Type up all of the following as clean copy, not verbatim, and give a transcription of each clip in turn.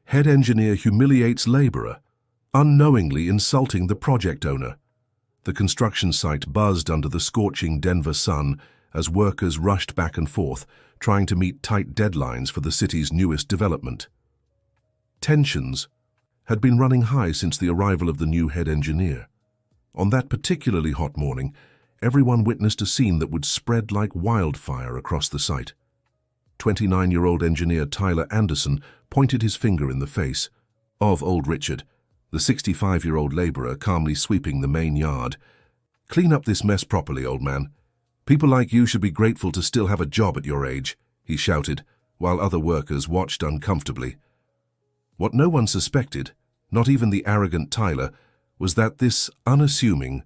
Head engineer humiliates laborer, unknowingly insulting the project owner. The construction site buzzed under the scorching Denver sun as workers rushed back and forth, trying to meet tight deadlines for the city's newest development. Tensions had been running high since the arrival of the new head engineer. On that particularly hot morning, everyone witnessed a scene that would spread like wildfire across the site. 29-year-old engineer Tyler Anderson pointed his finger in the face of old Richard, the 65-year-old laborer calmly sweeping the main yard. "Clean up this mess properly, old man. People like you should be grateful to still have a job at your age," he shouted, while other workers watched uncomfortably. What no one suspected, not even the arrogant Tyler, was that this unassuming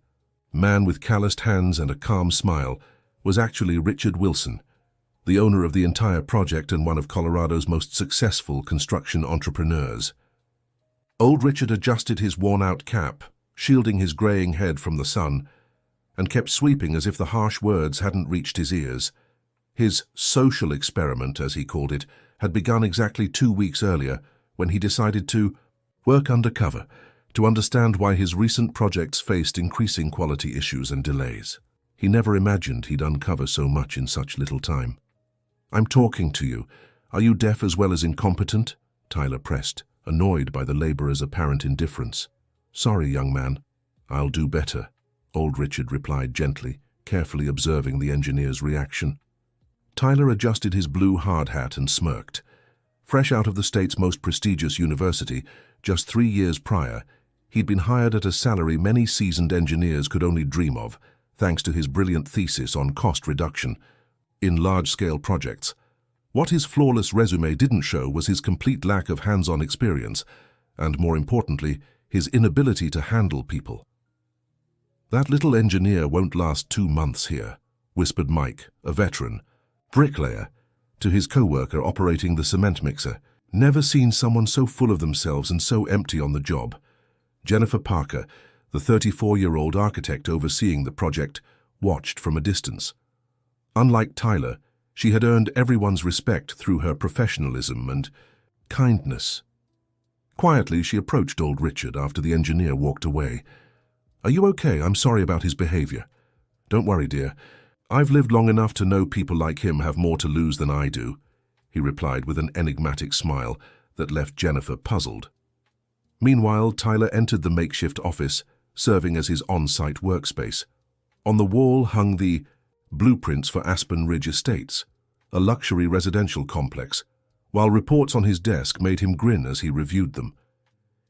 man with calloused hands and a calm smile was actually Richard Wilson, the owner of the entire project and one of Colorado's most successful construction entrepreneurs. Old Richard adjusted his worn-out cap, shielding his graying head from the sun, and kept sweeping as if the harsh words hadn't reached his ears. His social experiment, as he called it, had begun exactly 2 weeks earlier when he decided to work undercover to understand why his recent projects faced increasing quality issues and delays. He never imagined he'd uncover so much in such little time. "I'm talking to you. Are you deaf as well as incompetent?" Tyler pressed, annoyed by the laborer's apparent indifference. "Sorry, young man. I'll do better," old Richard replied gently, carefully observing the engineer's reaction. Tyler adjusted his blue hard hat and smirked. Fresh out of the state's most prestigious university, just 3 years prior, he'd been hired at a salary many seasoned engineers could only dream of, thanks to his brilliant thesis on cost reduction in large-scale projects. What his flawless resume didn't show was his complete lack of hands-on experience, and more importantly, his inability to handle people. "That little engineer won't last 2 months here," whispered Mike, a veteran, bricklayer, to his co-worker operating the cement mixer. "Never seen someone so full of themselves and so empty on the job." Jennifer Parker, the 34-year-old architect overseeing the project, watched from a distance. Unlike Tyler, she had earned everyone's respect through her professionalism and kindness. Quietly, she approached old Richard after the engineer walked away. "Are you okay? I'm sorry about his behavior." "Don't worry, dear. I've lived long enough to know people like him have more to lose than I do," he replied with an enigmatic smile that left Jennifer puzzled. Meanwhile, Tyler entered the makeshift office, serving as his on-site workspace. On the wall hung the blueprints for Aspen Ridge Estates, a luxury residential complex, while reports on his desk made him grin as he reviewed them.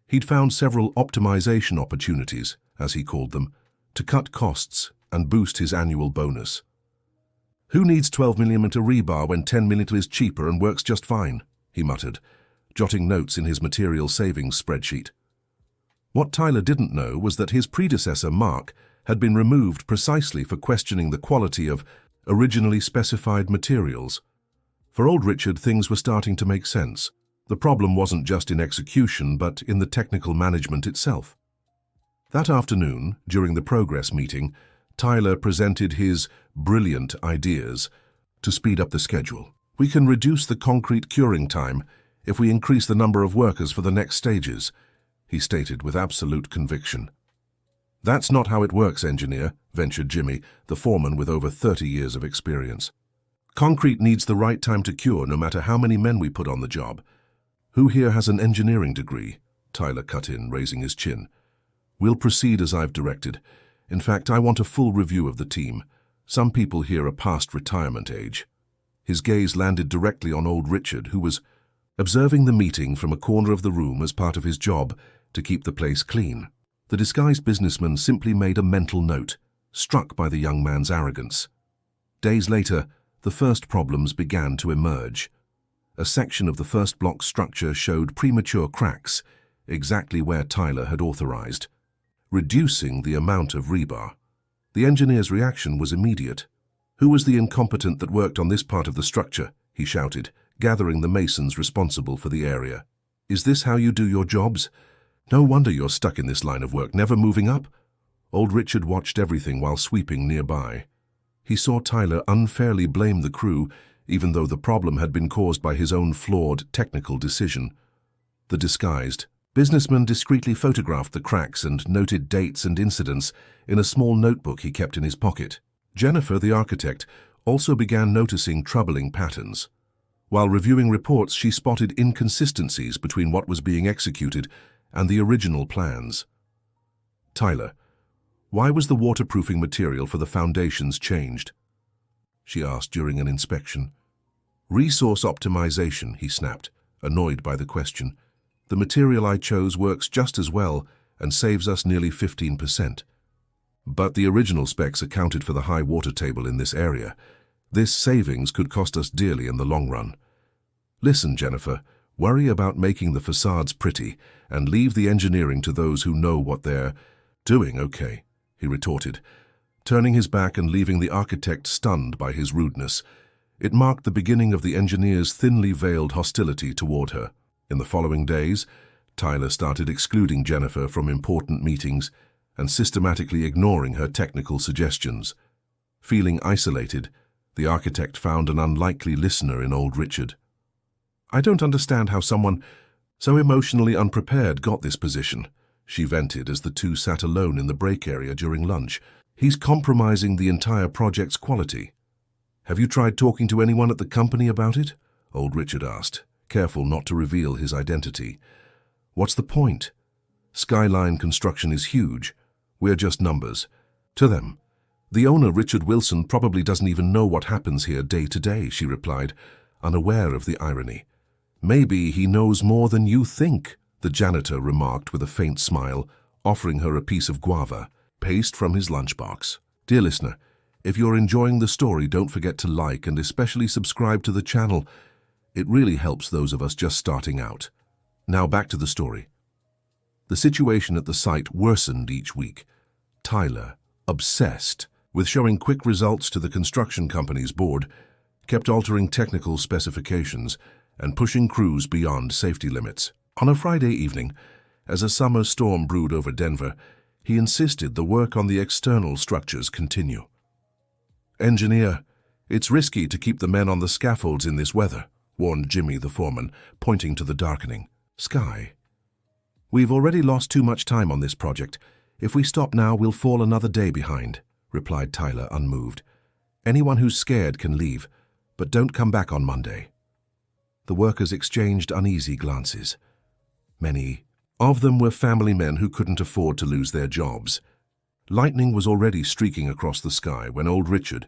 He'd found several optimization opportunities, as he called them, to cut costs and boost his annual bonus. "Who needs 12mm rebar when 10mm is cheaper and works just fine?" he muttered, jotting notes in his material savings spreadsheet. What Tyler didn't know was that his predecessor, Mark, had been removed precisely for questioning the quality of originally specified materials. For old Richard, things were starting to make sense. The problem wasn't just in execution, but in the technical management itself. That afternoon, during the progress meeting, Tyler presented his brilliant ideas to speed up the schedule. "We can reduce the concrete curing time if we increase the number of workers for the next stages," he stated with absolute conviction. "That's not how it works, engineer," ventured Jimmy, the foreman with over 30 years of experience. "Concrete needs the right time to cure no matter how many men we put on the job." "Who here has an engineering degree?" Tyler cut in, raising his chin. "We'll proceed as I've directed. In fact, I want a full review of the team. Some people here are past retirement age." His gaze landed directly on old Richard, who was observing the meeting from a corner of the room as part of his job to keep the place clean. The disguised businessman simply made a mental note, struck by the young man's arrogance. Days later, the first problems began to emerge. A section of the first block structure showed premature cracks, exactly where Tyler had authorized, reducing the amount of rebar. The engineer's reaction was immediate. "Who was the incompetent that worked on this part of the structure?" he shouted, gathering the masons responsible for the area. "Is this how you do your jobs? No wonder you're stuck in this line of work, never moving up." Old Richard watched everything while sweeping nearby. He saw Tyler unfairly blame the crew, even though the problem had been caused by his own flawed technical decision. The disguised businessman discreetly photographed the cracks and noted dates and incidents in a small notebook he kept in his pocket. Jennifer, the architect, also began noticing troubling patterns. While reviewing reports, she spotted inconsistencies between what was being executed and the original plans. "Tyler, why was the waterproofing material for the foundations changed?" she asked during an inspection. "Resource optimization," he snapped, annoyed by the question. "The material I chose works just as well and saves us nearly 15%. But the original specs accounted for the high water table in this area. This savings could cost us dearly in the long run. Listen, Jennifer, worry about making the facades pretty and leave the engineering to those who know what they're doing, okay?" he retorted, turning his back and leaving the architect stunned by his rudeness. It marked the beginning of the engineer's thinly veiled hostility toward her. In the following days, Tyler started excluding Jennifer from important meetings and systematically ignoring her technical suggestions. Feeling isolated, the architect found an unlikely listener in old Richard. "I don't understand how someone so emotionally unprepared got this position," she vented as the two sat alone in the break area during lunch. "He's compromising the entire project's quality." "Have you tried talking to anyone at the company about it?" old Richard asked, careful not to reveal his identity. "What's the point? Skyline construction is huge. We're just numbers. To them. The owner, Richard Wilson, probably doesn't even know what happens here day to day," she replied, unaware of the irony. "Maybe he knows more than you think," the janitor remarked with a faint smile, offering her a piece of guava, paste from his lunchbox. Dear listener, if you're enjoying the story, don't forget to like and especially subscribe to the channel. It really helps those of us just starting out. Now back to the story. The situation at the site worsened each week. Tyler, obsessed with showing quick results to the construction company's board, kept altering technical specifications and pushing crews beyond safety limits. On a Friday evening, as a summer storm brewed over Denver, he insisted the work on the external structures continue. "Engineer, it's risky to keep the men on the scaffolds in this weather," warned Jimmy, the foreman, pointing to the darkening sky. "We've already lost too much time on this project. If we stop now, we'll fall another day behind," replied Tyler, unmoved. "Anyone who's scared can leave, but don't come back on Monday." The workers exchanged uneasy glances. Many of them were family men who couldn't afford to lose their jobs. Lightning was already streaking across the sky when old Richard,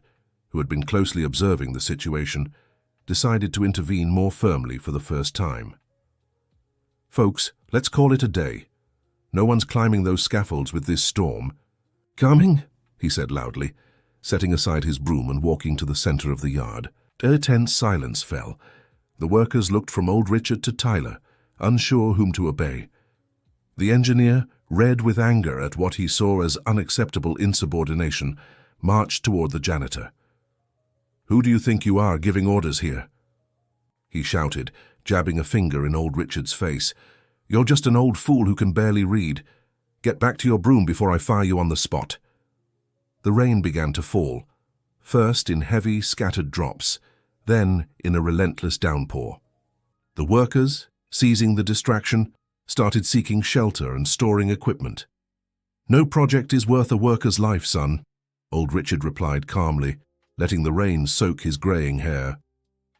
who had been closely observing the situation, decided to intervene more firmly for the first time. "Folks, let's call it a day. No one's climbing those scaffolds with this storm." "Coming?" he said loudly, setting aside his broom and walking to the center of the yard. A tense silence fell. The workers looked from old Richard to Tyler, unsure whom to obey. The engineer, red with anger at what he saw as unacceptable insubordination, marched toward the janitor. "Who do you think you are giving orders here?" he shouted, jabbing a finger in old Richard's face. "You're just an old fool who can barely read. Get back to your broom before I fire you on the spot." The rain began to fall, first in heavy, scattered drops, then in a relentless downpour. The workers, seizing the distraction, started seeking shelter and storing equipment. "No project is worth a worker's life, son," old Richard replied calmly, letting the rain soak his graying hair.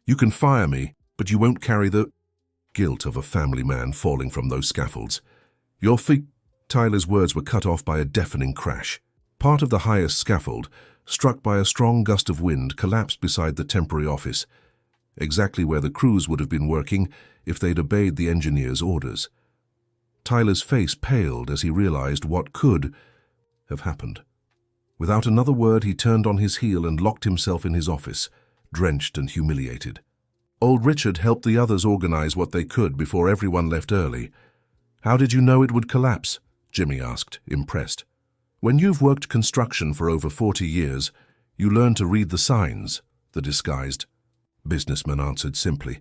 "You can fire me, but you won't carry the guilt of a family man falling from those scaffolds. Your feet—" Tyler's words were cut off by a deafening crash. Part of the highest scaffold, struck by a strong gust of wind, collapsed beside the temporary office, exactly where the crews would have been working if they'd obeyed the engineer's orders. Tyler's face paled as he realized what could have happened. Without another word, he turned on his heel and locked himself in his office, drenched and humiliated. Old Richard helped the others organize what they could before everyone left early. "How did you know it would collapse?" Jimmy asked, impressed. "When you've worked construction for over 40 years, you learn to read the signs," the disguised businessman answered simply.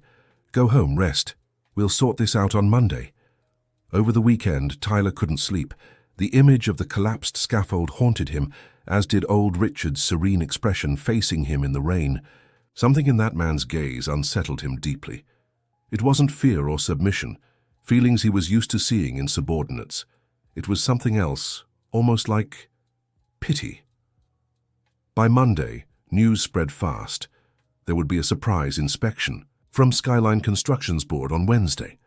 "Go home, rest. We'll sort this out on Monday." Over the weekend, Tyler couldn't sleep. The image of the collapsed scaffold haunted him, as did old Richard's serene expression facing him in the rain. Something in that man's gaze unsettled him deeply. It wasn't fear or submission. feelings he was used to seeing in subordinates. It was something else, almost like pity. By Monday, news spread fast. There would be a surprise inspection from Skyline Construction's board on Wednesday.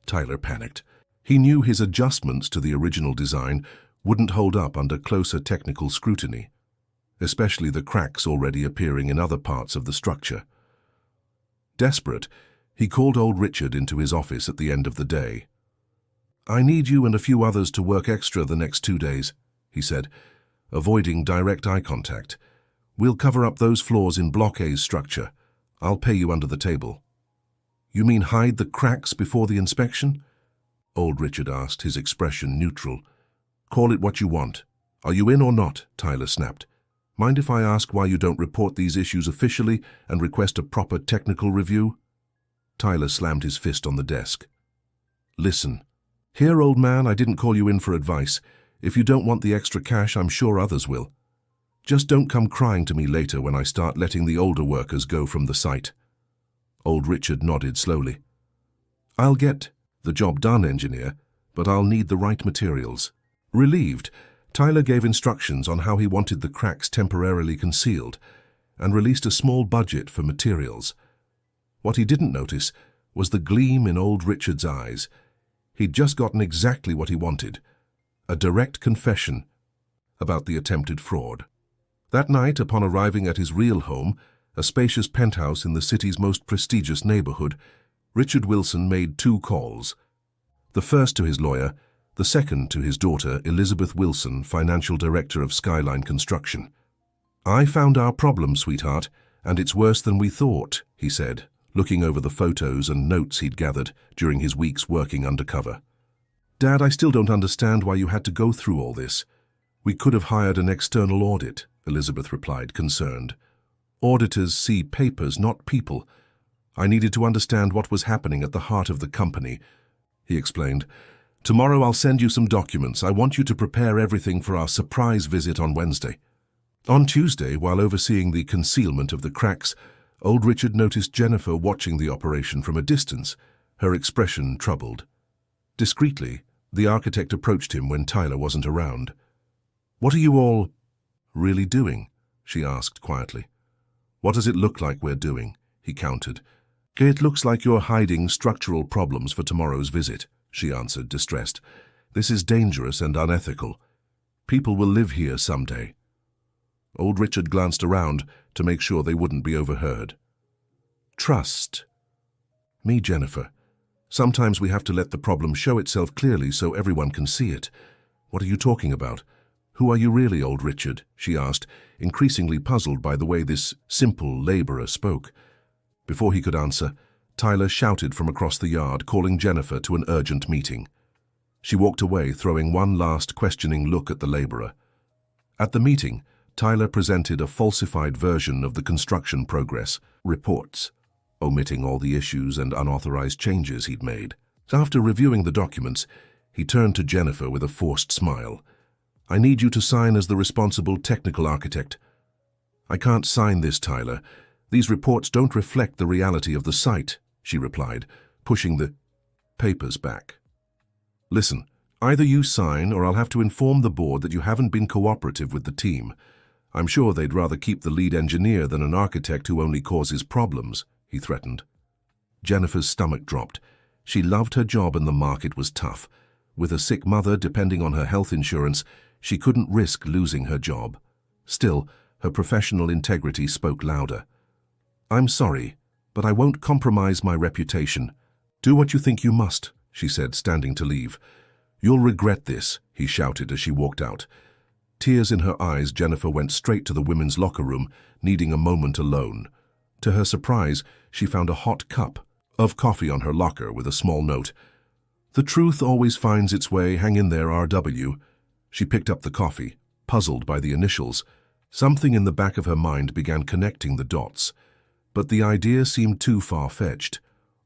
Tyler panicked. He knew his adjustments to the original design wouldn't hold up under closer technical scrutiny, especially the cracks already appearing in other parts of the structure. Desperate, he called old Richard into his office at the end of the day. "I need you and a few others to work extra the next 2 days," he said, avoiding direct eye contact. "We'll cover up those flaws in Block A's structure. I'll pay you under the table." "You mean hide the cracks before the inspection?" old Richard asked, his expression neutral. "Call it what you want. Are you in or not?" Tyler snapped. "Mind if I ask why you don't report these issues officially and request a proper technical review?" Tyler slammed his fist on the desk. "Listen. Here, old man, I didn't call you in for advice. If you don't want the extra cash, I'm sure others will. Just don't come crying to me later when I start letting the older workers go from the site." Old Richard nodded slowly. "I'll get the job done, engineer, but I'll need the right materials." Relieved, Tyler gave instructions on how he wanted the cracks temporarily concealed and released a small budget for materials. What he didn't notice was the gleam in old Richard's eyes. He'd just gotten exactly what he wanted, a direct confession about the attempted fraud. That night, upon arriving at his real home, a spacious penthouse in the city's most prestigious neighborhood, Richard Wilson made 2 calls. The first to his lawyer, the second to his daughter, Elizabeth Wilson, financial director of Skyline Construction. "I found our problem, sweetheart, and it's worse than we thought," he said, looking over the photos and notes he'd gathered during his weeks working undercover. "Dad, I still don't understand why you had to go through all this. We could have hired an external audit," Elizabeth replied, concerned. "Auditors see papers, not people. I needed to understand what was happening at the heart of the company," he explained. "Tomorrow I'll send you some documents. I want you to prepare everything for our surprise visit on Wednesday." On Tuesday, while overseeing the concealment of the cracks, old Richard noticed Jennifer watching the operation from a distance, her expression troubled. Discreetly, the architect approached him when Tyler wasn't around. "What are you all really doing?" she asked quietly. "What does it look like we're doing?" he countered. "It looks like you're hiding structural problems for tomorrow's visit," she answered, distressed. "This is dangerous and unethical. People will live here someday." Old Richard glanced around to make sure they wouldn't be overheard. "Trust me, Jennifer. Sometimes we have to let the problem show itself clearly so everyone can see it." "What are you talking about? Who are you really, old Richard?" she asked, increasingly puzzled by the way this simple laborer spoke. Before he could answer, Tyler shouted from across the yard, calling Jennifer to an urgent meeting. She walked away, throwing one last questioning look at the laborer. At the meeting, Tyler presented a falsified version of the construction progress reports, omitting all the issues and unauthorized changes he'd made. After reviewing the documents, he turned to Jennifer with a forced smile. "I need you to sign as the responsible technical architect." "I can't sign this, Tyler. These reports don't reflect the reality of the site," she replied, pushing the papers back. "Listen, either you sign or I'll have to inform the board that you haven't been cooperative with the team. I'm sure they'd rather keep the lead engineer than an architect who only causes problems," he threatened. Jennifer's stomach dropped. She loved her job and the market was tough. With a sick mother depending on her health insurance, she couldn't risk losing her job. Still, her professional integrity spoke louder. "I'm sorry, but I won't compromise my reputation." "Do what you think you must," she said, standing to leave. "You'll regret this," he shouted as she walked out. Tears in her eyes, Jennifer went straight to the women's locker room, needing a moment alone. To her surprise, she found a hot cup of coffee on her locker with a small note. "The truth always finds its way. Hang in there, R.W." She picked up the coffee, puzzled by the initials. Something in the back of her mind began connecting the dots. But the idea seemed too far-fetched.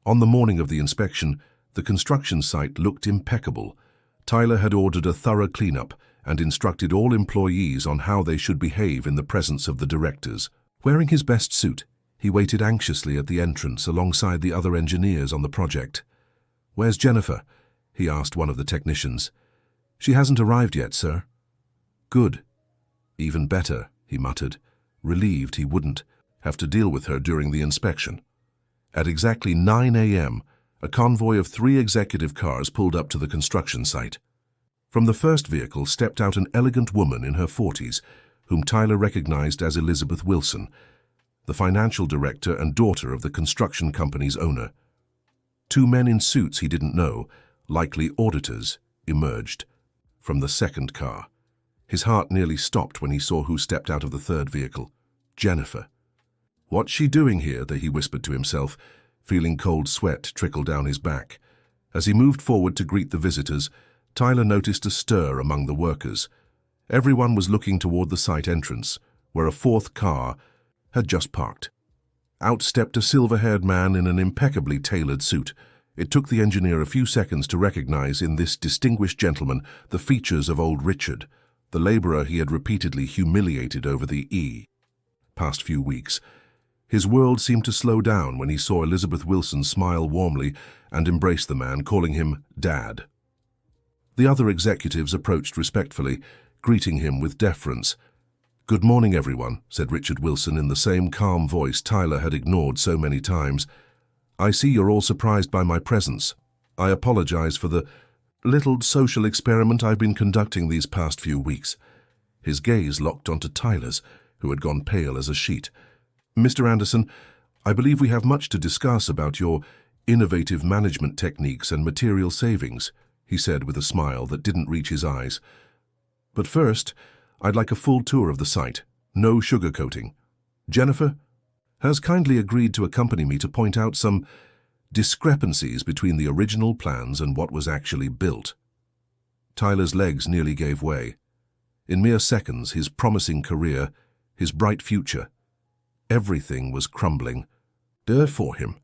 On the morning of the inspection, the construction site looked impeccable. Tyler had ordered a thorough cleanup and instructed all employees on how they should behave in the presence of the directors. Wearing his best suit, he waited anxiously at the entrance alongside the other engineers on the project. "Where's Jennifer?" he asked one of the technicians. "She hasn't arrived yet, sir." "Good. Even better," he muttered, relieved he wouldn't have to deal with her during the inspection. At exactly 9 a.m., a convoy of 3 executive cars pulled up to the construction site. From the first vehicle stepped out an elegant woman in her 40s, whom Tyler recognized as Elizabeth Wilson, the financial director and daughter of the construction company's owner. 2 men in suits he didn't know, likely auditors, emerged from the second car. His heart nearly stopped when he saw who stepped out of the third vehicle. Jennifer. "What's she doing here?" he whispered to himself, feeling cold sweat trickle down his back. As he moved forward to greet the visitors, Tyler noticed a stir among the workers. Everyone was looking toward the site entrance, where a 4th car had just parked. Out stepped a silver-haired man in an impeccably tailored suit. It took the engineer a few seconds to recognize in this distinguished gentleman the features of old Richard, the laborer he had repeatedly humiliated over the past few weeks. His world seemed to slow down when he saw Elizabeth Wilson smile warmly and embrace the man, calling him Dad. The other executives approached respectfully, greeting him with deference. "Good morning, everyone," said Richard Wilson in the same calm voice Tyler had ignored so many times. "I see you're all surprised by my presence. I apologize for the little social experiment I've been conducting these past few weeks." His gaze locked onto Tyler's, who had gone pale as a sheet. "Mr. Anderson, I believe we have much to discuss about your innovative management techniques and material savings," he said with a smile that didn't reach his eyes. "But first, I'd like a full tour of the site. No sugarcoating. Jennifer has kindly agreed to accompany me to point out some discrepancies between the original plans and what was actually built." Tyler's legs nearly gave way. In mere seconds, his promising career, his bright future, everything was crumbling. For him.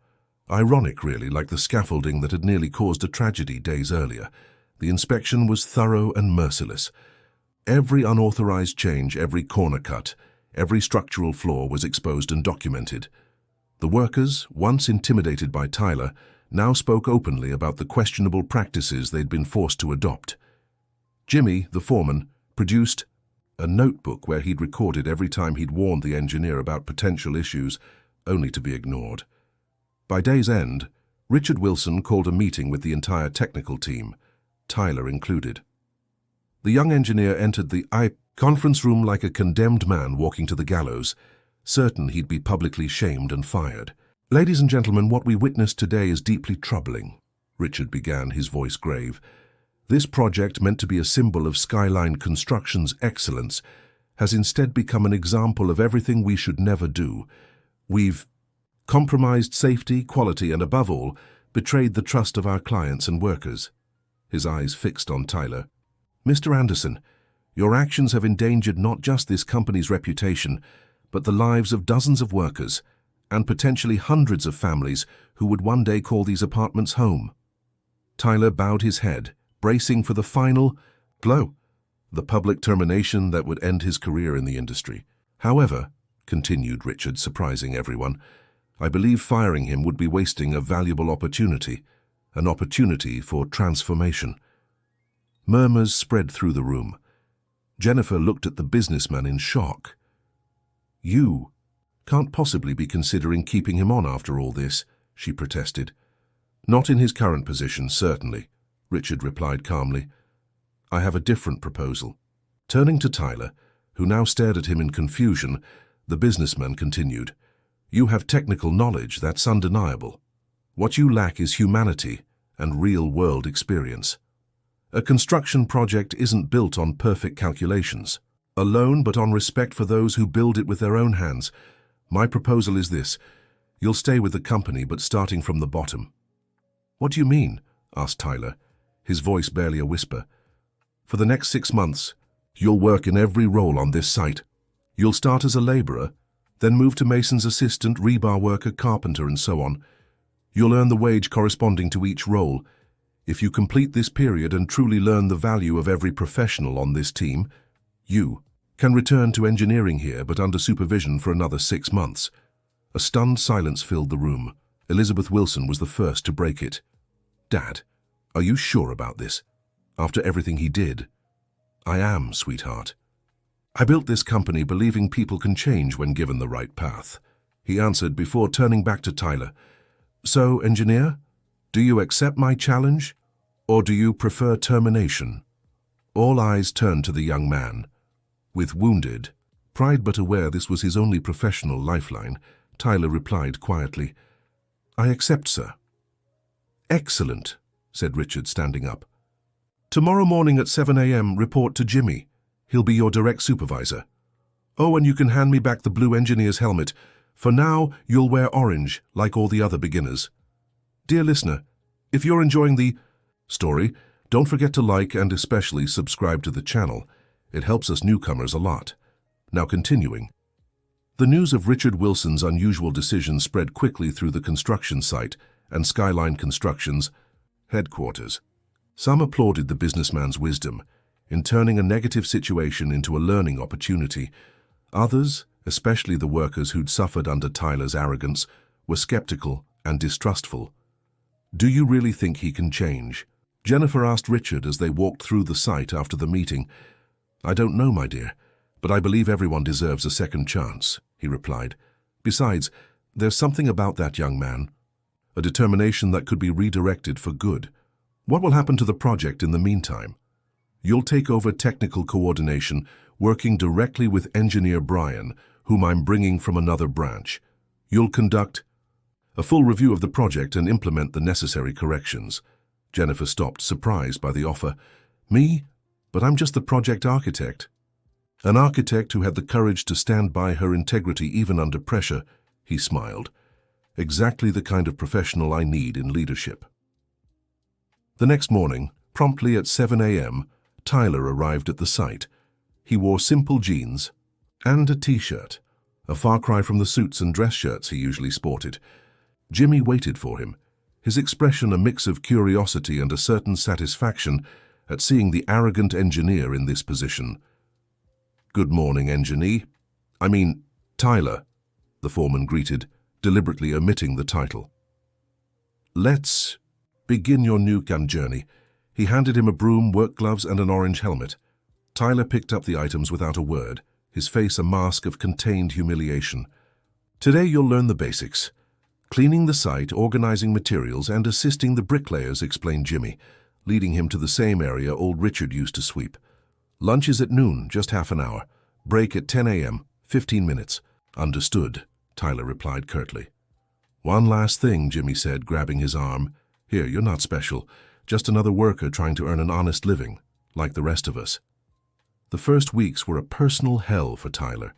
Ironic, really, like the scaffolding that had nearly caused a tragedy days earlier. The inspection was thorough and merciless. Every unauthorized change, every corner cut, every structural flaw was exposed and documented. The workers, once intimidated by Tyler, now spoke openly about the questionable practices they'd been forced to adopt. Jimmy, the foreman, produced a notebook where he'd recorded every time he'd warned the engineer about potential issues, only to be ignored. By day's end, Richard Wilson called a meeting with the entire technical team, Tyler included. The young engineer entered the conference room like a condemned man walking to the gallows, certain he'd be publicly shamed and fired. "Ladies and gentlemen, what we witnessed today is deeply troubling," Richard began, his voice grave. "This project, meant to be a symbol of Skyline Construction's excellence, has instead become an example of everything we should never do. We've compromised safety, quality, and above all, betrayed the trust of our clients and workers." His eyes fixed on Tyler. "Mr. Anderson, your actions have endangered not just this company's reputation, but the lives of dozens of workers, and potentially hundreds of families who would one day call these apartments home." Tyler bowed his head, bracing for the final blow, the public termination that would end his career in the industry. "However," continued Richard, surprising everyone, "I believe firing him would be wasting a valuable opportunity, an opportunity for transformation." Murmurs spread through the room. Jennifer looked at the businessman in shock. "You can't possibly be considering keeping him on after all this," she protested. "Not in his current position, certainly," Richard replied calmly. "I have a different proposal." Turning to Tyler, who now stared at him in confusion, the businessman continued, "You have technical knowledge, that's undeniable. What you lack is humanity and real-world experience. A construction project isn't built on perfect calculations alone, but on respect for those who build it with their own hands. My proposal is this. You'll stay with the company, but starting from the bottom." "What do you mean?" asked Tyler, his voice barely a whisper. "For the next 6 months, you'll work in every role on this site. You'll start as a laborer, then move to mason's assistant, rebar worker, carpenter, and so on. You'll earn the wage corresponding to each role. If you complete this period and truly learn the value of every professional on this team, you can return to engineering here, but under supervision for another 6 months. A stunned silence filled the room. Elizabeth Wilson was the first to break it. "Dad, Are you sure about this? After everything he did? I am, sweetheart. I built this company believing people can change when given the right path, he answered before turning back to Tyler. So, engineer, do you accept my challenge, or do you prefer termination? All eyes turned to the young man. With wounded pride but aware this was his only professional lifeline, Tyler replied quietly, I accept, sir. Excellent, said Richard, standing up. Tomorrow morning at 7 a.m. report to Jimmy. He'll be your direct supervisor. Oh, and you can hand me back the blue engineer's helmet. For now, you'll wear orange, like all the other beginners. Dear listener, if you're enjoying the story, don't forget to like and especially subscribe to the channel. It helps us newcomers a lot. Now continuing. The news of Richard Wilson's unusual decision spread quickly through the construction site and Skyline Construction's headquarters. Some applauded the businessman's wisdom in turning a negative situation into a learning opportunity. Others, especially the workers who'd suffered under Tyler's arrogance, were skeptical and distrustful. Do you really think he can change? Jennifer asked Richard as they walked through the site after the meeting. I don't know, my dear, but I believe everyone deserves a second chance, he replied. Besides, there's something about that young man, a determination that could be redirected for good. What will happen to the project in the meantime? You'll take over technical coordination, working directly with engineer Brian, whom I'm bringing from another branch. You'll conduct a full review of the project and implement the necessary corrections. Jennifer stopped, surprised by the offer. Me? But I'm just the project architect. An architect who had the courage to stand by her integrity even under pressure, he smiled. Exactly the kind of professional I need in leadership. The next morning, promptly at 7 a.m., Tyler arrived at the site. He wore simple jeans and a t-shirt, a far cry from the suits and dress shirts he usually sported. Jimmy waited for him, his expression a mix of curiosity and a certain satisfaction at seeing the arrogant engineer in this position. Good morning, engineer. Tyler, the foreman greeted, deliberately omitting the title. Let's begin your new gun journey. He handed him a broom, work gloves, and an orange helmet. Tyler picked up the items without a word, his face a mask of contained humiliation. Today you'll learn the basics. Cleaning the site, organizing materials, and assisting the bricklayers, explained Jimmy, leading him to the same area old Richard used to sweep. Lunch is at noon, just half an hour. Break at 10 a.m., 15 minutes. Understood, Tyler replied curtly. One last thing, Jimmy said, grabbing his arm. Here, you're not special. Just another worker trying to earn an honest living, like the rest of us. The first weeks were a personal hell for Tyler.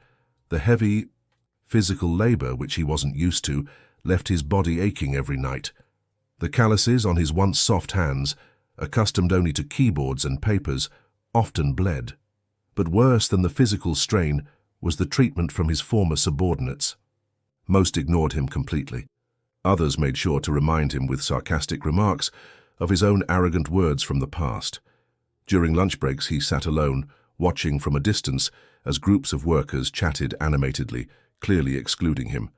The heavy, physical labor, which he wasn't used to, left his body aching every night. The calluses on his once soft hands, accustomed only to keyboards and papers, often bled. But worse than the physical strain was the treatment from his former subordinates. Most ignored him completely. Others made sure to remind him with sarcastic remarks of his own arrogant words from the past. During lunch breaks he sat alone, watching from a distance as groups of workers chatted animatedly, clearly excluding him.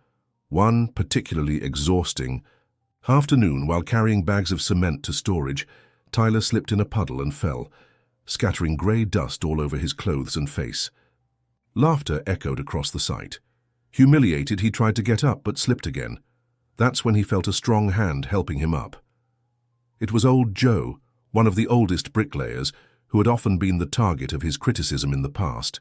One particularly exhausting afternoon, while carrying bags of cement to storage, Tyler slipped in a puddle and fell, scattering grey dust all over his clothes and face. Laughter echoed across the site. Humiliated, he tried to get up but slipped again. That's when he felt a strong hand helping him up. It was old Joe, one of the oldest bricklayers, who had often been the target of his criticism in the past.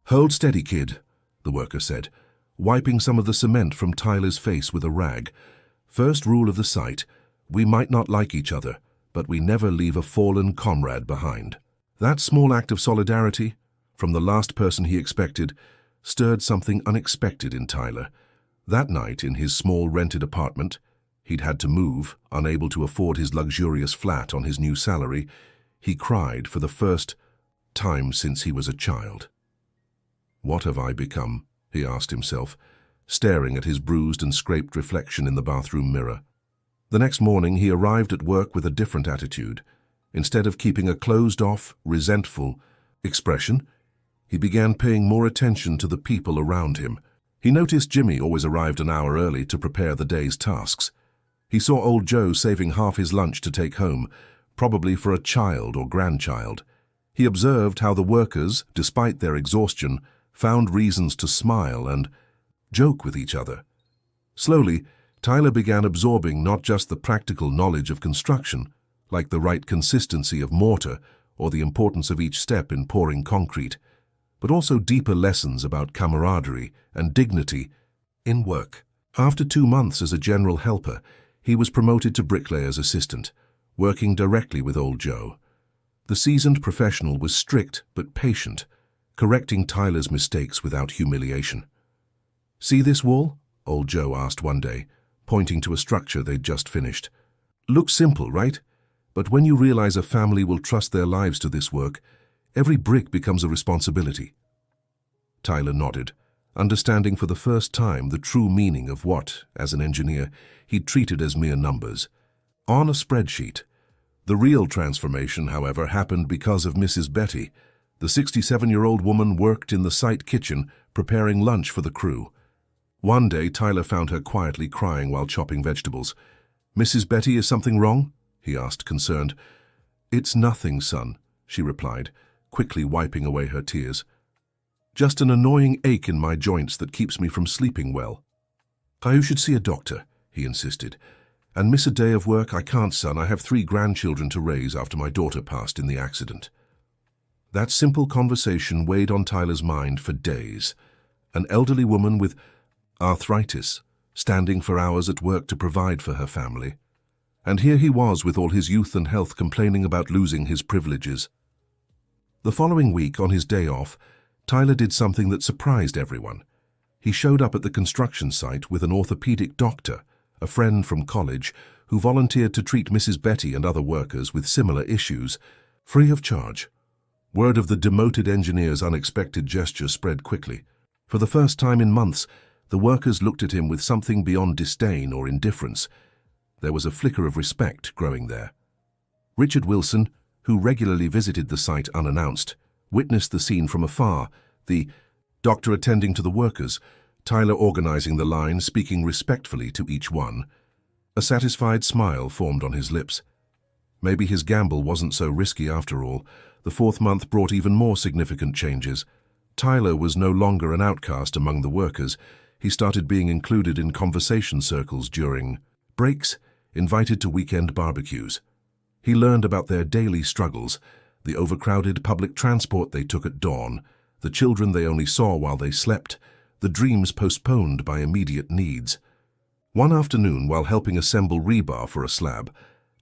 Hold steady, kid, the worker said, wiping some of the cement from Tyler's face with a rag. First rule of the site, we might not like each other, but we never leave a fallen comrade behind. That small act of solidarity, from the last person he expected, stirred something unexpected in Tyler. That night, in his small rented apartment, he'd had to move, unable to afford his luxurious flat on his new salary, he cried for the first time since he was a child. What have I become? He asked himself, staring at his bruised and scraped reflection in the bathroom mirror. The next morning he arrived at work with a different attitude. Instead of keeping a closed-off, resentful expression, he began paying more attention to the people around him. He noticed Jimmy always arrived an hour early to prepare the day's tasks. He saw old Joe saving half his lunch to take home, probably for a child or grandchild. He observed how the workers, despite their exhaustion, found reasons to smile and joke with each other. Slowly, Tyler began absorbing not just the practical knowledge of construction, like the right consistency of mortar or the importance of each step in pouring concrete, but also deeper lessons about camaraderie and dignity in work. After 2 months as a general helper, he was promoted to bricklayer's assistant, working directly with old Joe. The seasoned professional was strict but patient, correcting Tyler's mistakes without humiliation. "See this wall?" old Joe asked one day, pointing to a structure they'd just finished. "Looks simple, right? But when you realize a family will trust their lives to this work, every brick becomes a responsibility." Tyler nodded, understanding for the first time the true meaning of what, as an engineer, he'd treated as mere numbers. On a spreadsheet. The real transformation, however, happened because of Mrs. Betty. The 67-year-old woman worked in the site kitchen, preparing lunch for the crew. One day, Tyler found her quietly crying while chopping vegetables. "Mrs. Betty, is something wrong?" he asked, concerned. "It's nothing, son," she replied, quickly wiping away her tears. "Just an annoying ache in my joints that keeps me from sleeping well." "You should see a doctor," he insisted. "And miss a day of work? I can't, son. I have 3 grandchildren to raise after my daughter passed in the accident." That simple conversation weighed on Tyler's mind for days. An elderly woman with arthritis, standing for hours at work to provide for her family. And here he was with all his youth and health complaining about losing his privileges. The following week, on his day off, Tyler did something that surprised everyone. He showed up at the construction site with an orthopedic doctor, a friend from college, who volunteered to treat Mrs. Betty and other workers with similar issues, free of charge. Word of the demoted engineer's unexpected gesture spread quickly. For the first time in months, the workers looked at him with something beyond disdain or indifference. There was a flicker of respect growing there. Richard Wilson, who regularly visited the site unannounced, witnessed the scene from afar, the doctor attending to the workers, Tyler organizing the line, speaking respectfully to each one. A satisfied smile formed on his lips. Maybe his gamble wasn't so risky after all. The 4th month brought even more significant changes. Tyler was no longer an outcast among the workers. He started being included in conversation circles during breaks, invited to weekend barbecues. He learned about their daily struggles, the overcrowded public transport they took at dawn, the children they only saw while they slept, the dreams postponed by immediate needs. One afternoon, while helping assemble rebar for a slab,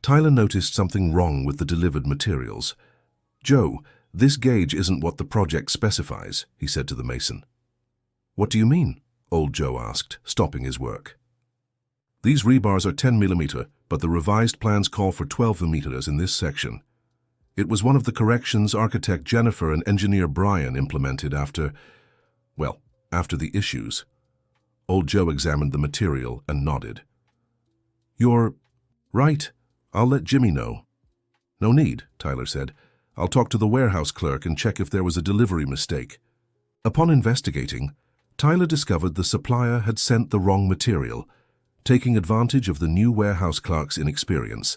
Tyler noticed something wrong with the delivered materials. "Joe, this gauge isn't what the project specifies," he said to the mason. "What do you mean?" old Joe asked, stopping his work. "These rebars are 10 mm, but the revised plans call for 12 mm in this section. It was one of the corrections architect Jennifer and engineer Brian implemented after the issues." Old Joe examined the material and nodded. "You're right. I'll let Jimmy know." "No need," Tyler said. "I'll talk to the warehouse clerk and check if there was a delivery mistake." Upon investigating, Tyler discovered the supplier had sent the wrong material, taking advantage of the new warehouse clerk's inexperience.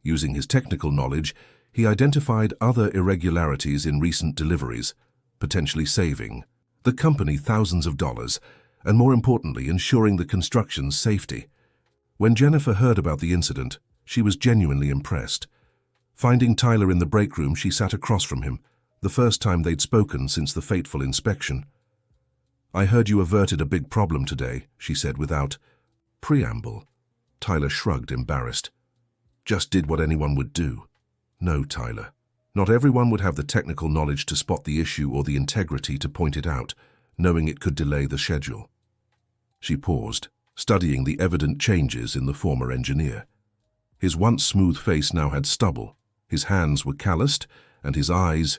Using his technical knowledge, he identified other irregularities in recent deliveries, potentially saving the company thousands of dollars, and more importantly, ensuring the construction's safety. When Jennifer heard about the incident, she was genuinely impressed. Finding Tyler in the break room, she sat across from him, the first time they'd spoken since the fateful inspection. "I heard you averted a big problem today," she said without preamble. Tyler shrugged, embarrassed. "Just did what anyone would do." "No, Tyler. Not everyone would have the technical knowledge to spot the issue or the integrity to point it out, knowing it could delay the schedule." She paused, studying the evident changes in the former engineer. His once smooth face now had stubble, his hands were calloused, and his eyes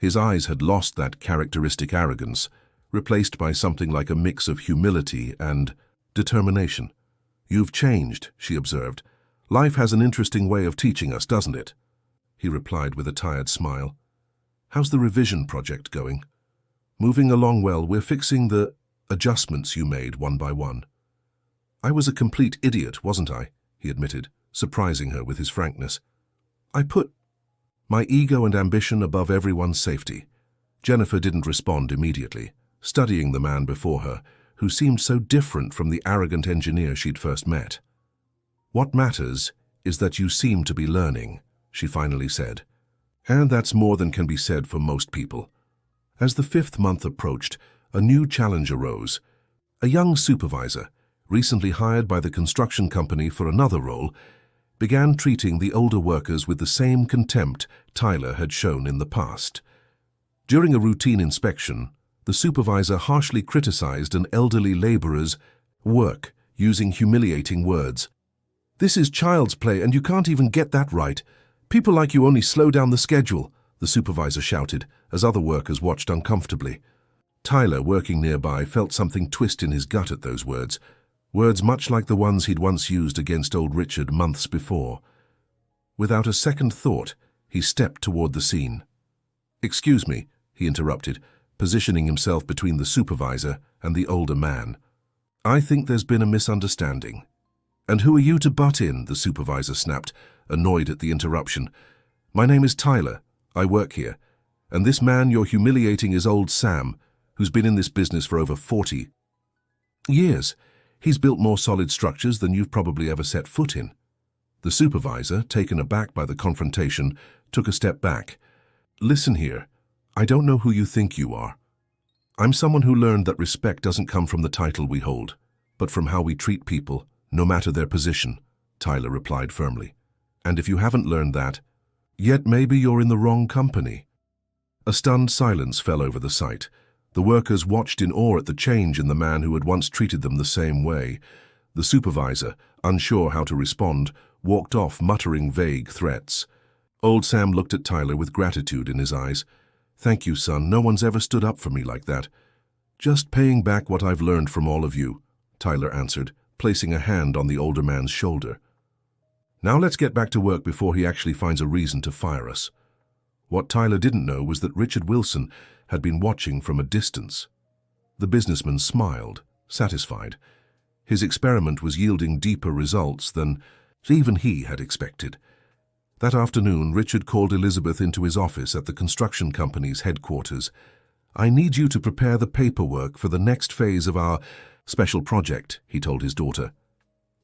had lost that characteristic arrogance, replaced by something like a mix of humility and determination. "You've changed," she observed. "Life has an interesting way of teaching us, doesn't it?" He replied with a tired smile. "How's the revision project going?" "Moving along well. We're fixing the adjustments you made one by one." "I was a complete idiot, wasn't I?" he admitted, surprising her with his frankness. I put my ego and ambition above everyone's safety. Jennifer didn't respond immediately, studying the man before her, who seemed so different from the arrogant engineer she'd first met. What matters is that you seem to be learning, she finally said. And that's more than can be said for most people. As the 5th month approached, a new challenge arose. A young supervisor, recently hired by the construction company for another role, began treating the older workers with the same contempt Tyler had shown in the past. During a routine inspection, the supervisor harshly criticized an elderly laborer's work using humiliating words. "This is child's play and you can't even get that right. People like you only slow down the schedule," the supervisor shouted as other workers watched uncomfortably. Tyler, working nearby, felt something twist in his gut at those words much like the ones he'd once used against old Richard months before. Without a second thought, he stepped toward the scene. "Excuse me," he interrupted, positioning himself between the supervisor and the older man. "I think there's been a misunderstanding." "And who are you to butt in?" the supervisor snapped, annoyed at the interruption. "My name is Tyler. I work here. And this man you're humiliating is old Sam, who's been in this business for over 40 years. He's built more solid structures than you've probably ever set foot in." The supervisor, taken aback by the confrontation, took a step back. "Listen here. I don't know who you think you are. I'm someone who learned that respect doesn't come from the title we hold, but from how we treat people, no matter their position," Tyler replied firmly. "And if you haven't learned that, yet maybe you're in the wrong company." A stunned silence fell over the site. The workers watched in awe at the change in the man who had once treated them the same way. The supervisor, unsure how to respond, walked off muttering vague threats. Old Sam looked at Tyler with gratitude in his eyes. "Thank you, son. No one's ever stood up for me like that." "Just paying back what I've learned from all of you," Tyler answered, placing a hand on the older man's shoulder. "Now let's get back to work before he actually finds a reason to fire us." What Tyler didn't know was that Richard Wilson had been watching from a distance. The businessman smiled, satisfied. His experiment was yielding deeper results than even he had expected. That afternoon, Richard called Elizabeth into his office at the construction company's headquarters. "I need you to prepare the paperwork for the next phase of our special project," he told his daughter.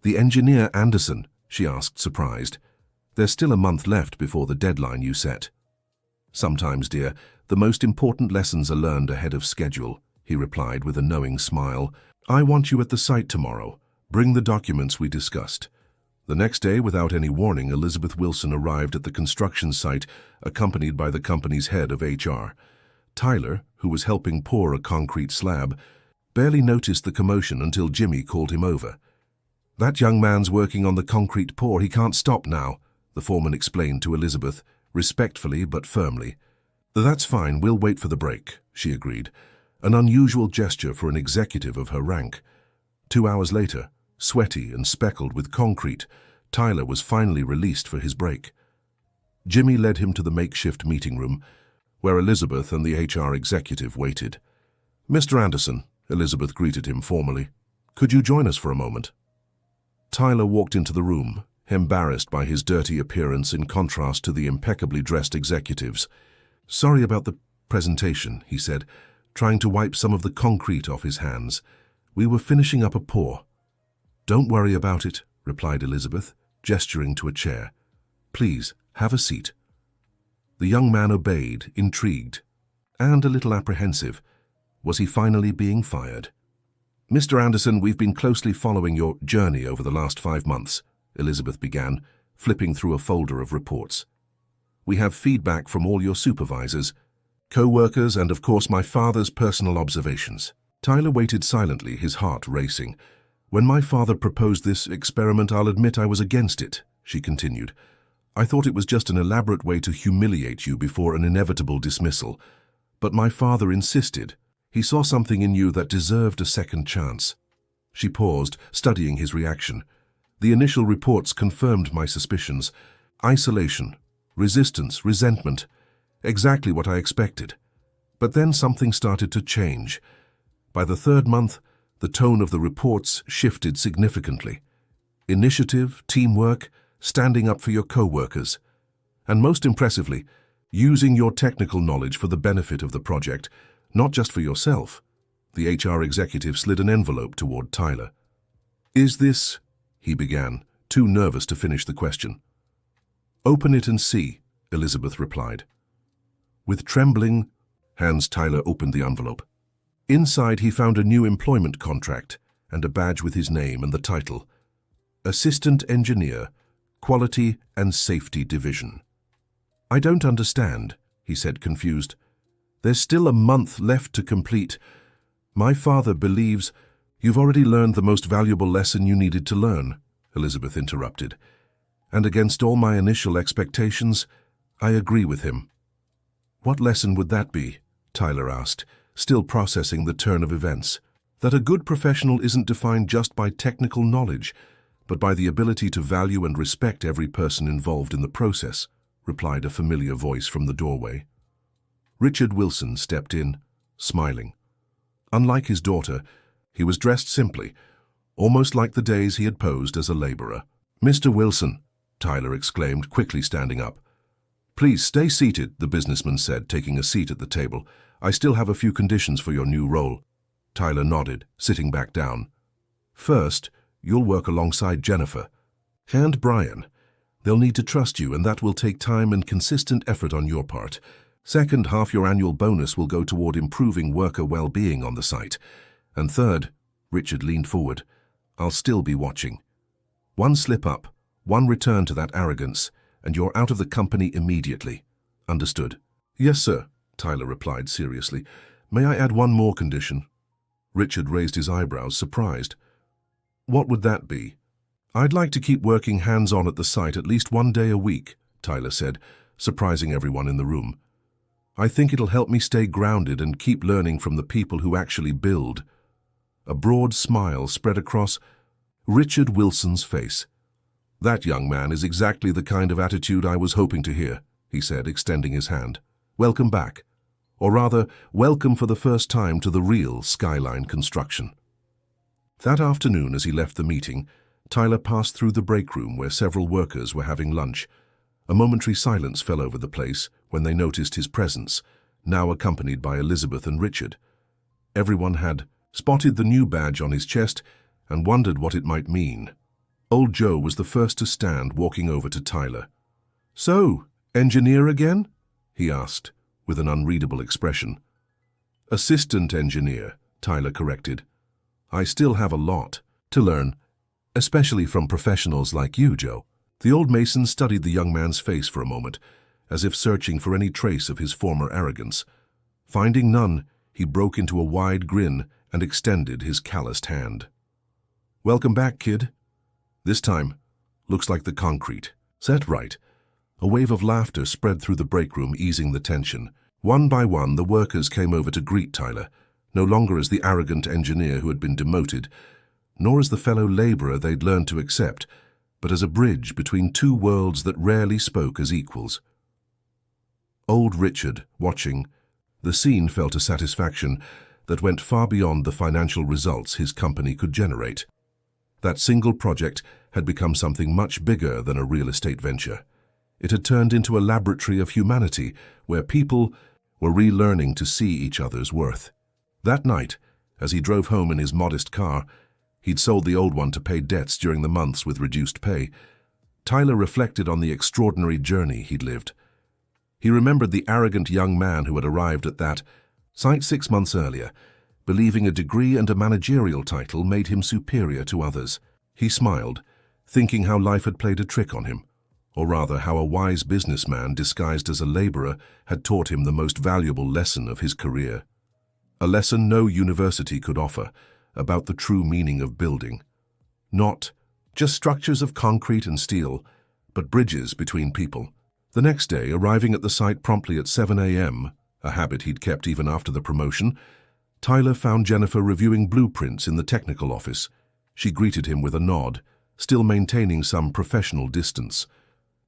"The engineer Anderson?" she asked, surprised. "There's still a month left before the deadline you set." "Sometimes, dear, the most important lessons are learned ahead of schedule," he replied with a knowing smile. "I want you at the site tomorrow. Bring the documents we discussed." The next day, without any warning, Elizabeth Wilson arrived at the construction site, accompanied by the company's head of HR. Tyler, who was helping pour a concrete slab, barely noticed the commotion until Jimmy called him over. "That young man's working on the concrete pour. He can't stop now," the foreman explained to Elizabeth, respectfully but firmly. "That's fine, we'll wait for the break," she agreed, an unusual gesture for an executive of her rank. 2 hours later, sweaty and speckled with concrete, Tyler was finally released for his break. Jimmy led him to the makeshift meeting room, where Elizabeth and the HR executive waited. "Mr. Anderson," Elizabeth greeted him formally, "could you join us for a moment?" Tyler walked into the room, embarrassed by his dirty appearance in contrast to the impeccably dressed executives. "Sorry about the presentation," he said, trying to wipe some of the concrete off his hands. "We were finishing up a pour." "Don't worry about it," replied Elizabeth, gesturing to a chair. "Please, have a seat." The young man obeyed, intrigued, and a little apprehensive. Was he finally being fired? "Mr. Anderson, we've been closely following your journey over the last 5 months, Elizabeth began, flipping through a folder of reports. "We have feedback from all your supervisors, co-workers, and of course my father's personal observations." Tyler waited silently, his heart racing. "When my father proposed this experiment, I'll admit I was against it," she continued. "I thought it was just an elaborate way to humiliate you before an inevitable dismissal. But my father insisted. He saw something in you that deserved a second chance." She paused, studying his reaction. "The initial reports confirmed my suspicions. Isolation, resistance, resentment. Exactly what I expected. But then something started to change. By the 3rd month, the tone of the reports shifted significantly. Initiative, teamwork, standing up for your co-workers. And most impressively, using your technical knowledge for the benefit of the project, not just for yourself. The HR executive slid an envelope toward Tyler. "Is this—" he began, too nervous to finish the question. "Open it and see," Elizabeth replied. With trembling hands, Tyler opened the envelope. Inside, he found a new employment contract and a badge with his name and the title, Assistant Engineer, Quality and Safety Division. "I don't understand," he said, confused. "There's still a month left to complete. My father believes—" "You've already learned the most valuable lesson you needed to learn," Elizabeth interrupted. "And against all my initial expectations, I agree with him." "What lesson would that be?" Tyler asked, still processing the turn of events. "That a good professional isn't defined just by technical knowledge, but by the ability to value and respect every person involved in the process," replied a familiar voice from the doorway. Richard Wilson stepped in, smiling. Unlike his daughter, he was dressed simply, almost like the days he had posed as a laborer. "Mr. Wilson," Tyler exclaimed, quickly standing up. "Please stay seated," the businessman said, taking a seat at the table. "I still have a few conditions for your new role." Tyler nodded, sitting back down. "First, you'll work alongside Jennifer and Brian. They'll need to trust you, and that will take time and consistent effort on your part. Second, half your annual bonus will go toward improving worker well-being on the site. And third," Richard leaned forward, "I'll still be watching. One slip up, one return to that arrogance, and you're out of the company immediately. Understood?" "Yes, sir," Tyler replied seriously. "May I add one more condition?" Richard raised his eyebrows, surprised. "What would that be?" "I'd like to keep working hands-on at the site at least one day a week," Tyler said, surprising everyone in the room. "I think it'll help me stay grounded and keep learning from the people who actually build." A broad smile spread across Richard Wilson's face. "That, young man, is exactly the kind of attitude I was hoping to hear," he said, extending his hand. "Welcome back. Or rather, welcome for the first time to the real Skyline construction." That afternoon, as he left the meeting, Tyler passed through the break room where several workers were having lunch. A momentary silence fell over the place when they noticed his presence, now accompanied by Elizabeth and Richard. Everyone had spotted the new badge on his chest and wondered what it might mean. Old Joe was the first to stand, walking over to Tyler. "So, engineer again?" he asked, with an unreadable expression. "Assistant engineer," Tyler corrected. "I still have a lot to learn, especially from professionals like you, Joe." The old mason studied the young man's face for a moment, as if searching for any trace of his former arrogance. Finding none, he broke into a wide grin and extended his calloused hand. "Welcome back, kid. This time, looks like the concrete set right." A wave of laughter spread through the break room, easing the tension. One by one, the workers came over to greet Tyler, no longer as the arrogant engineer who had been demoted, nor as the fellow laborer they'd learned to accept, but as a bridge between two worlds that rarely spoke as equals. Old Richard, watching the scene, felt a satisfaction that went far beyond the financial results his company could generate. That single project had become something much bigger than a real estate venture. It had turned into a laboratory of humanity where people were relearning to see each other's worth. That night, as he drove home in his modest car, he'd sold the old one to pay debts during the months with reduced pay. Tyler reflected on the extraordinary journey he'd lived. He remembered the arrogant young man who had arrived at that site 6 months earlier, believing a degree and a managerial title made him superior to others. He smiled, thinking how life had played a trick on him, or rather how a wise businessman disguised as a laborer had taught him the most valuable lesson of his career. A lesson no university could offer, about the true meaning of building. Not just structures of concrete and steel, but bridges between people. The next day, arriving at the site promptly at 7 a.m., a habit he'd kept even after the promotion, Tyler found Jennifer reviewing blueprints in the technical office. She greeted him with a nod, still maintaining some professional distance.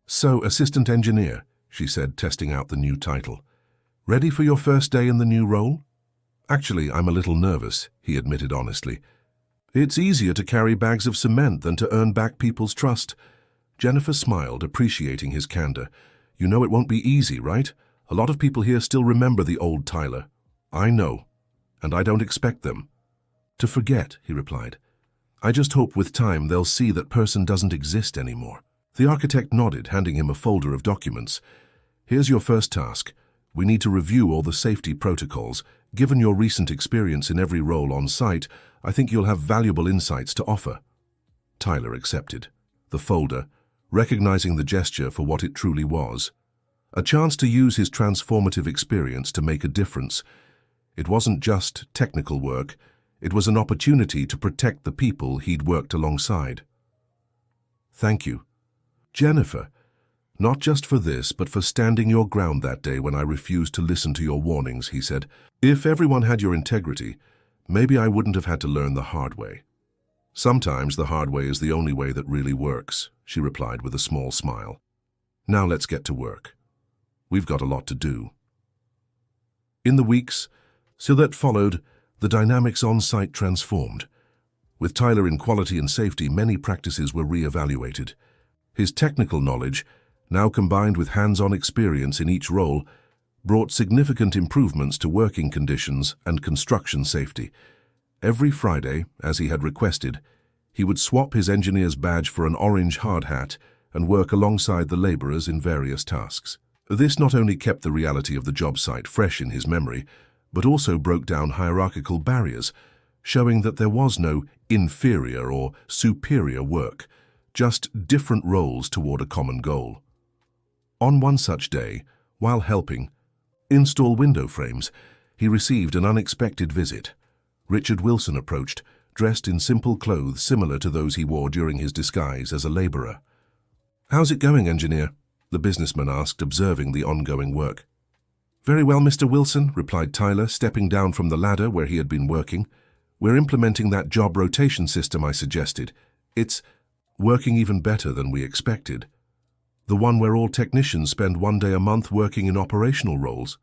"So, assistant engineer," she said, testing out the new title. "Ready for your first day in the new role?" "Actually, I'm a little nervous," he admitted honestly. "It's easier to carry bags of cement than to earn back people's trust." Jennifer smiled, appreciating his candor. You know it won't be easy, right? A lot of people here still remember the old Tyler. I know, and I don't expect them to forget, he replied. I just hope with time they'll see that person doesn't exist anymore. The architect nodded, handing him a folder of documents. Here's your first task. We need to review all the safety protocols. Given your recent experience in every role on site, I think you'll have valuable insights to offer. Tyler accepted the folder, recognizing the gesture for what it truly was. A chance to use his transformative experience to make a difference. It wasn't just technical work, it was an opportunity to protect the people he'd worked alongside. Thank you, Jennifer, not just for this, but for standing your ground that day when I refused to listen to your warnings, he said. If everyone had your integrity, maybe I wouldn't have had to learn the hard way. Sometimes the hard way is the only way that really works, she replied with a small smile. Now let's get to work. We've got a lot to do. In the weeks that followed, the dynamics on site transformed. With Tyler in quality and safety, many practices were re-evaluated. His technical knowledge, now combined with hands-on experience in each role, brought significant improvements to working conditions and construction safety. Every Friday, as he had requested, he would swap his engineer's badge for an orange hard hat and work alongside the laborers in various tasks. This not only kept the reality of the job site fresh in his memory, but also broke down hierarchical barriers, showing that there was no inferior or superior work, just different roles toward a common goal. On one such day, while helping install window frames, he received an unexpected visit. Richard Wilson approached, dressed in simple clothes similar to those he wore during his disguise as a laborer. "How's it going, engineer?" the businessman asked, observing the ongoing work. "Very well, Mr. Wilson," replied Tyler, stepping down from the ladder where he had been working. "We're implementing that job rotation system I suggested. It's working even better than we expected. The one where all technicians spend 1 day a month working in operational roles."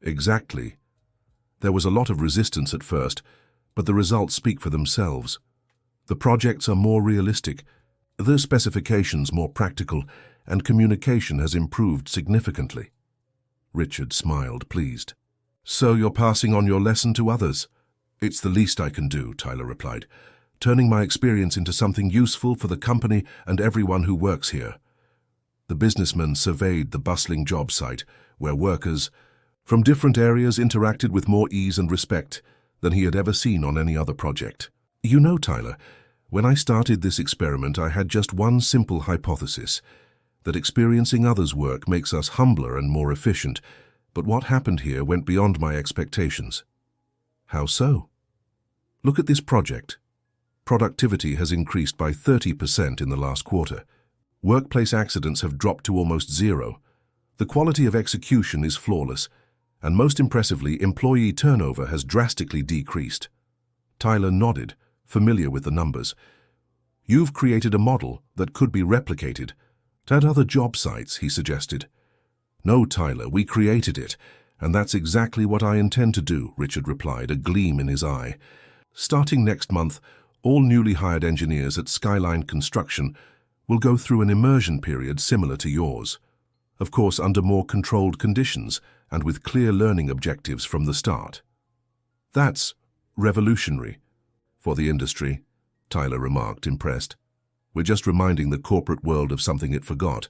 Exactly. There was a lot of resistance at first, but the results speak for themselves. The projects are more realistic, the specifications more practical, and communication has improved significantly. Richard smiled, pleased. "So you're passing on your lesson to others?" "It's the least I can do," Tyler replied, "turning my experience into something useful for the company and everyone who works here." The businessman surveyed the bustling job site, where workers from different areas interacted with more ease and respect than he had ever seen on any other project. "You know, Tyler, when I started this experiment, I had just one simple hypothesis, that experiencing others' work makes us humbler and more efficient, but what happened here went beyond my expectations." "How so?" "Look at this project. Productivity has increased by 30% in the last quarter. Workplace accidents have dropped to almost zero. The quality of execution is flawless, and most impressively, employee turnover has drastically decreased." Tyler nodded, familiar with the numbers. "You've created a model that could be replicated at other job sites," he suggested. "No, Tyler, we created it, and that's exactly what I intend to do," Richard replied, a gleam in his eye. "Starting next month, all newly hired engineers at Skyline Construction will go through an immersion period similar to yours. Of course, under more controlled conditions and with clear learning objectives from the start." "That's revolutionary for the industry," Tyler remarked, impressed. "We're just reminding the corporate world of something it forgot,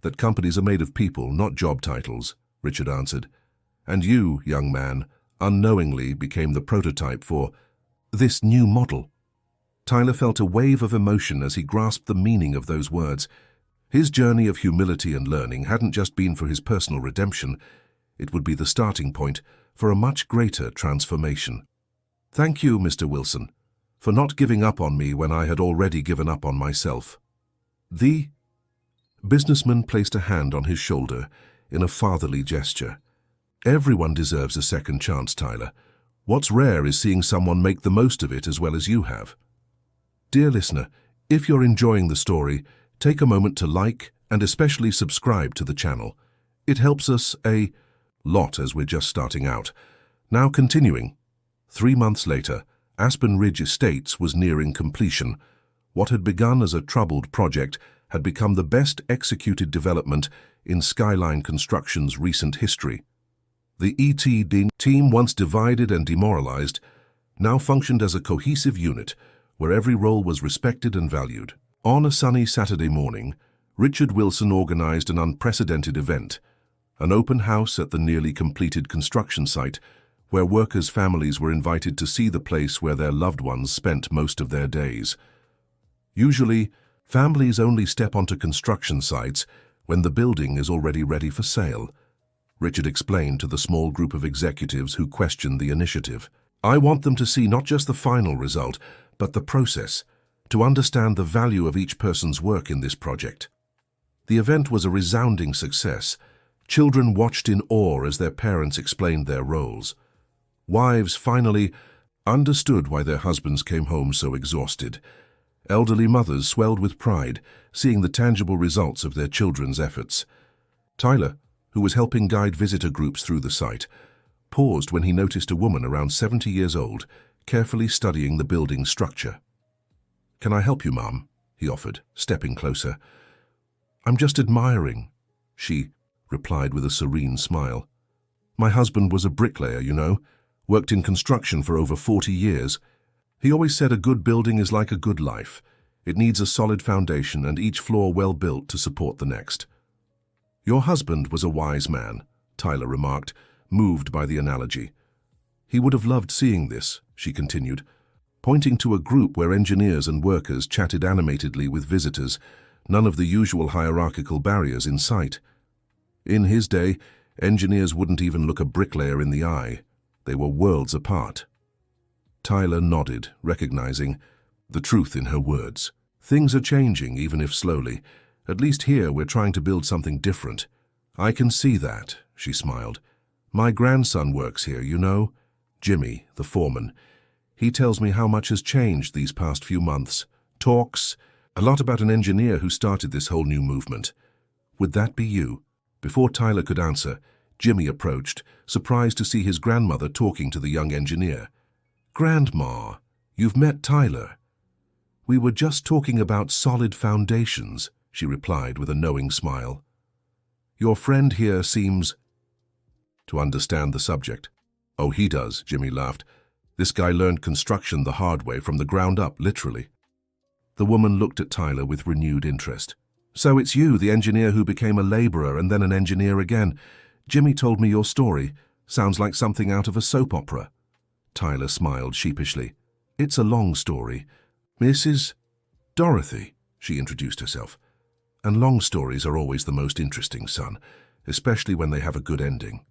that companies are made of people, not job titles," Richard answered. "And you, young man, unknowingly became the prototype for this new model." Tyler felt a wave of emotion as he grasped the meaning of those words. His journey of humility and learning hadn't just been for his personal redemption, it would be the starting point for a much greater transformation. "Thank you, Mr. Wilson, for not giving up on me when I had already given up on myself." The businessman placed a hand on his shoulder in a fatherly gesture. "Everyone deserves a second chance, Tyler. What's rare is seeing someone make the most of it as well as you have." Dear listener, if you're enjoying the story, take a moment to like and especially subscribe to the channel. It helps us a lot as we're just starting out. Now continuing. 3 months later, Aspen Ridge Estates was nearing completion. What had begun as a troubled project had become the best executed development in Skyline Construction's recent history. The ETD team, once divided and demoralized, now functioned as a cohesive unit where every role was respected and valued. On a sunny Saturday morning, Richard Wilson organized an unprecedented event, an open house at the nearly completed construction site where workers' families were invited to see the place where their loved ones spent most of their days. Usually, families only step onto construction sites when the building is already ready for sale, Richard explained to the small group of executives who questioned the initiative. I want them to see not just the final result, but the process, to understand the value of each person's work in this project. The event was a resounding success. Children watched in awe as their parents explained their roles. Wives finally understood why their husbands came home so exhausted. Elderly mothers swelled with pride, seeing the tangible results of their children's efforts. Tyler, who was helping guide visitor groups through the site, paused when he noticed a woman around 70 years old, carefully studying the building's structure. "Can I help you, Mum?" he offered, stepping closer. "I'm just admiring," she replied with a serene smile. "My husband was a bricklayer, you know, worked in construction for over 40 years. He always said a good building is like a good life. It needs a solid foundation and each floor well built to support the next." "Your husband was a wise man," Tyler remarked, moved by the analogy. "He would have loved seeing this," she continued, pointing to a group where engineers and workers chatted animatedly with visitors, none of the usual hierarchical barriers in sight. In his day, engineers wouldn't even look a bricklayer in the eye. They were worlds apart. Tyler nodded, recognizing the truth in her words. "Things are changing, even if slowly. At least here we're trying to build something different." "I can see that," she smiled. "My grandson works here, you know. Jimmy, the foreman. He tells me how much has changed these past few months. Talks a lot about an engineer who started this whole new movement. Would that be you?" Before Tyler could answer, Jimmy approached, surprised to see his grandmother talking to the young engineer. "Grandma, you've met Tyler." "We were just talking about solid foundations," she replied with a knowing smile. "Your friend here seems to understand the subject." "Oh, he does," Jimmy laughed. "This guy learned construction the hard way, from the ground up, literally." The woman looked at Tyler with renewed interest. "So it's you, the engineer who became a laborer and then an engineer again. Jimmy told me your story. Sounds like something out of a soap opera." Tyler smiled sheepishly. "It's a long story. Mrs. Dorothy," she introduced herself. "And long stories are always the most interesting, son, especially when they have a good ending."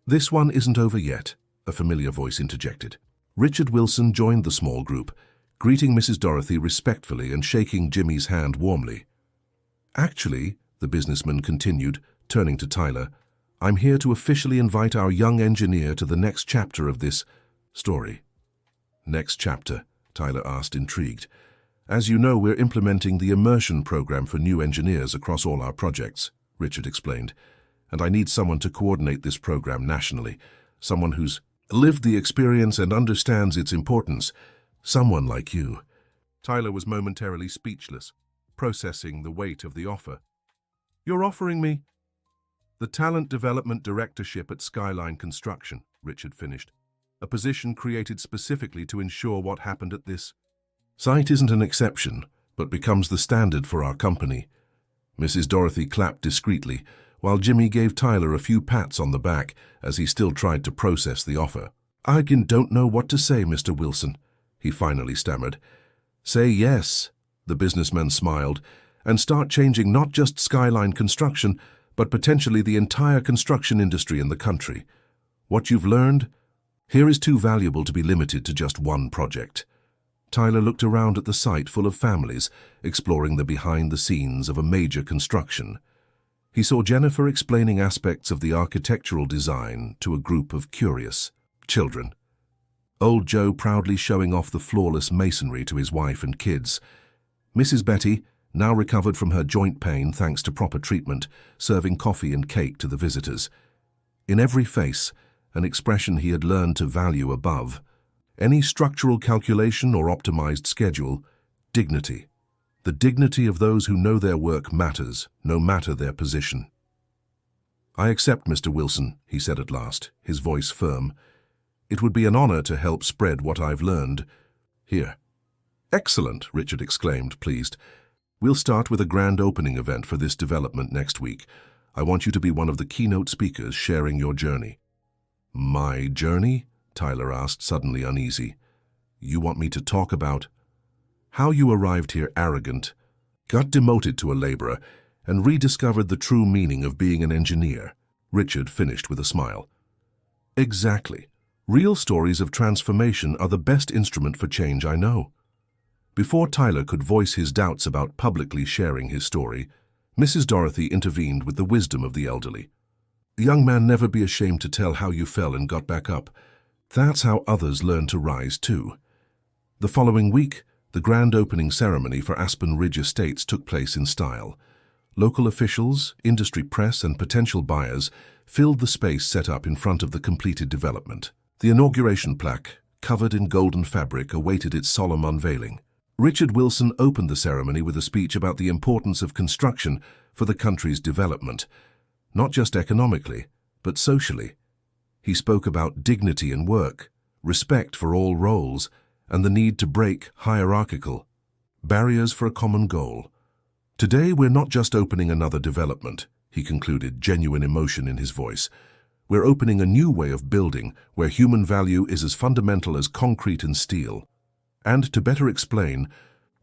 "This one isn't over yet," a familiar voice interjected. Richard Wilson joined the small group, greeting Mrs. Dorothy respectfully and shaking Jimmy's hand warmly. "Actually," the businessman continued, turning to Tyler, "I'm here to officially invite our young engineer to the next chapter of this story." "Next chapter?" Tyler asked, intrigued. "As you know, we're implementing the immersion program for new engineers across all our projects," Richard explained. "And I need someone to coordinate this program nationally, someone who's lived the experience and understands its importance. Someone like you." Tyler was momentarily speechless, processing the weight of the offer. "You're offering me the Talent Development Directorship at Skyline Construction," Richard finished, "a position created specifically to ensure what happened at this site isn't an exception, but becomes the standard for our company." Mrs. Dorothy clapped discreetly, while Jimmy gave Tyler a few pats on the back as he still tried to process the offer. "I don't know what to say, Mr. Wilson," he finally stammered. "Say yes," the businessman smiled, "and start changing not just Skyline Construction, but potentially the entire construction industry in the country. What you've learned here is too valuable to be limited to just one project." Tyler looked around at the site full of families, exploring the behind-the-scenes of a major construction. He saw Jennifer explaining aspects of the architectural design to a group of curious children. Old Joe proudly showing off the flawless masonry to his wife and kids. Mrs. Betty, now recovered from her joint pain thanks to proper treatment, serving coffee and cake to the visitors. In every face, an expression he had learned to value above any structural calculation or optimized schedule: dignity. The dignity of those who know their work matters, no matter their position. "I accept, Mr. Wilson," he said at last, his voice firm. "It would be an honor to help spread what I've learned here." "Excellent," Richard exclaimed, pleased. "We'll start with a grand opening event for this development next week. I want you to be one of the keynote speakers sharing your journey." "My journey?" Tyler asked, suddenly uneasy. "You want me to talk about how you arrived here arrogant, got demoted to a laborer, and rediscovered the true meaning of being an engineer?" Richard finished with a smile. "Exactly. Real stories of transformation are the best instrument for change I know." Before Tyler could voice his doubts about publicly sharing his story, Mrs. Dorothy intervened with the wisdom of the elderly. "Young man, never be ashamed to tell how you fell and got back up. That's how others learn to rise too." The following week, the grand opening ceremony for Aspen Ridge Estates took place in style. Local officials, industry press, and potential buyers filled the space set up in front of the completed development. The inauguration plaque, covered in golden fabric, awaited its solemn unveiling. Richard Wilson opened the ceremony with a speech about the importance of construction for the country's development, not just economically, but socially. He spoke about dignity in work, respect for all roles, and the need to break hierarchical barriers for a common goal. "Today we're not just opening another development," he concluded, genuine emotion in his voice. "We're opening a new way of building where human value is as fundamental as concrete and steel." And to better explain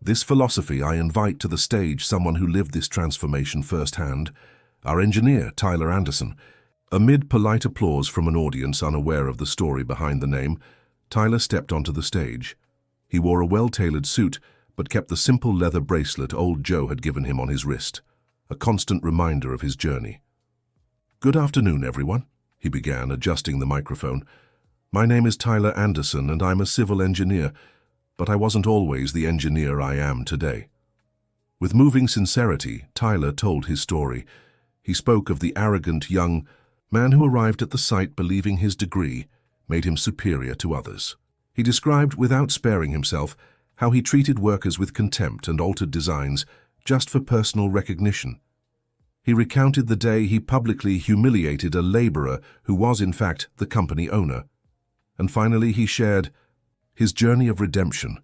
this philosophy, I invite to the stage someone who lived this transformation firsthand, our engineer, Tyler Anderson. Amid polite applause from an audience unaware of the story behind the name, Tyler stepped onto the stage. He wore a well-tailored suit, but kept the simple leather bracelet old Joe had given him on his wrist, a constant reminder of his journey. "Good afternoon, everyone," he began, adjusting the microphone. "My name is Tyler Anderson, and I'm a civil engineer, but I wasn't always the engineer I am today." With moving sincerity, Tyler told his story. He spoke of the arrogant young man who arrived at the site believing his degree made him superior to others. He described, without sparing himself, how he treated workers with contempt and altered designs just for personal recognition. He recounted the day he publicly humiliated a laborer who was, in fact, the company owner. And finally, he shared his journey of redemption,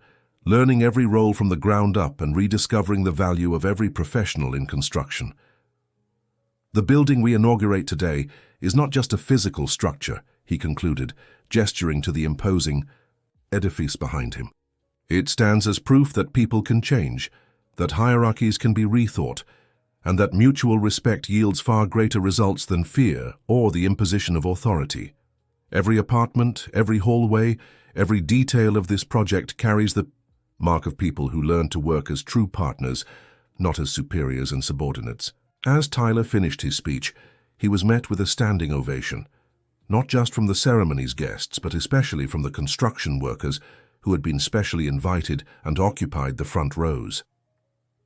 learning every role from the ground up and rediscovering the value of every professional in construction. "The building we inaugurate today is not just a physical structure," he concluded, gesturing to the imposing edifice behind him. "It stands as proof that people can change, that hierarchies can be rethought, and that mutual respect yields far greater results than fear or the imposition of authority. Every apartment, every hallway, every detail of this project carries the mark of people who learn to work as true partners, not as superiors and subordinates." As Tyler finished his speech, he was met with a standing ovation, not just from the ceremony's guests, but especially from the construction workers who had been specially invited and occupied the front rows.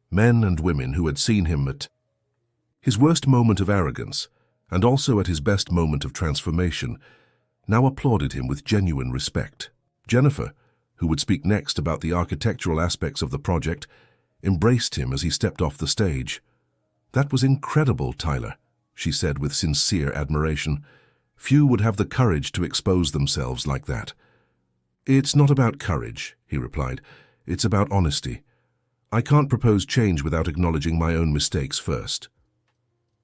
Men and women who had seen him at his worst moment of arrogance and also at his best moment of transformation now applauded him with genuine respect. Jennifer, who would speak next about the architectural aspects of the project, embraced him as he stepped off the stage. "That was incredible, Tyler," she said with sincere admiration. "Few would have the courage to expose themselves like that." "It's not about courage," he replied. "It's about honesty. I can't propose change without acknowledging my own mistakes first."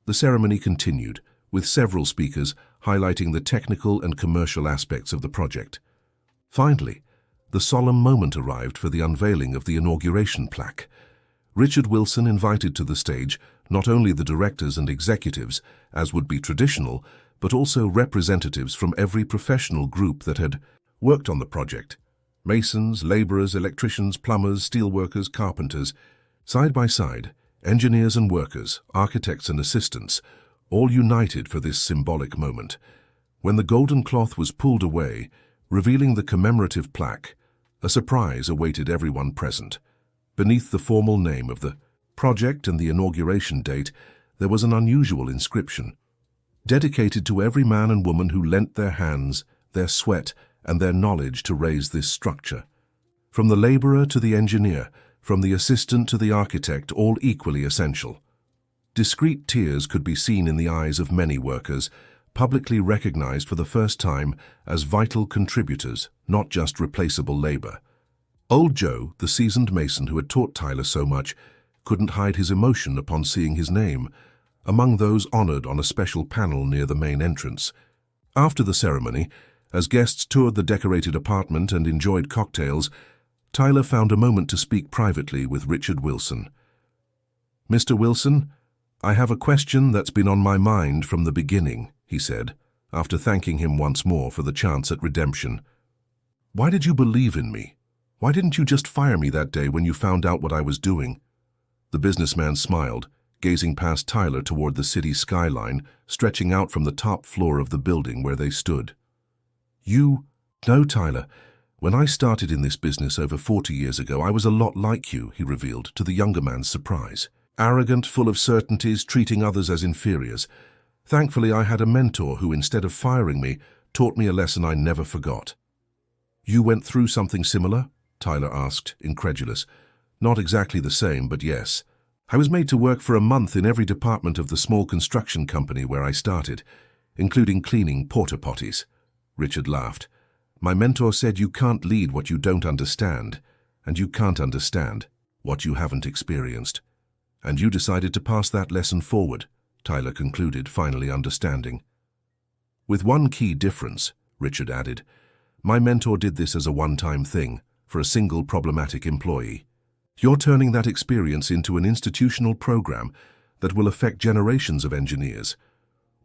The ceremony continued, with several speakers highlighting the technical and commercial aspects of the project. Finally, the solemn moment arrived for the unveiling of the inauguration plaque. Richard Wilson invited to the stage not only the directors and executives, as would be traditional, but also representatives from every professional group that had worked on the project. Masons, laborers, electricians, plumbers, steelworkers, carpenters. Side by side, engineers and workers, architects and assistants, all united for this symbolic moment. When the golden cloth was pulled away, revealing the commemorative plaque, a surprise awaited everyone present. Beneath the formal name of the project and the inauguration date, there was an unusual inscription, dedicated to every man and woman who lent their hands, their sweat, and their knowledge to raise this structure. From the laborer to the engineer, from the assistant to the architect, all equally essential. Discreet tears could be seen in the eyes of many workers, publicly recognized for the first time as vital contributors, not just replaceable labor. Old Joe, the seasoned mason who had taught Tyler so much, couldn't hide his emotion upon seeing his name among those honored on a special panel near the main entrance. After the ceremony, as guests toured the decorated apartment and enjoyed cocktails, Tyler found a moment to speak privately with Richard Wilson. "Mr. Wilson, I have a question that's been on my mind from the beginning," he said, after thanking him once more for the chance at redemption. "Why did you believe in me? Why didn't you just fire me that day when you found out what I was doing?" The businessman smiled, gazing past Tyler toward the city skyline, stretching out from the top floor of the building where they stood. No, Tyler. When I started in this business over 40 years ago, I was a lot like you," he revealed, to the younger man's surprise. "Arrogant, full of certainties, treating others as inferiors. Thankfully, I had a mentor who, instead of firing me, taught me a lesson I never forgot." "You went through something similar?" Tyler asked, incredulous. "Not exactly the same, but yes. I was made to work for a month in every department of the small construction company where I started, including cleaning porta potties." Richard laughed. "My mentor said you can't lead what you don't understand, and you can't understand what you haven't experienced. And you decided to pass that lesson forward," Tyler concluded, finally understanding. "With one key difference," Richard added. "My mentor did this as a one-time thing, for a single problematic employee. You're turning that experience into an institutional program that will affect generations of engineers.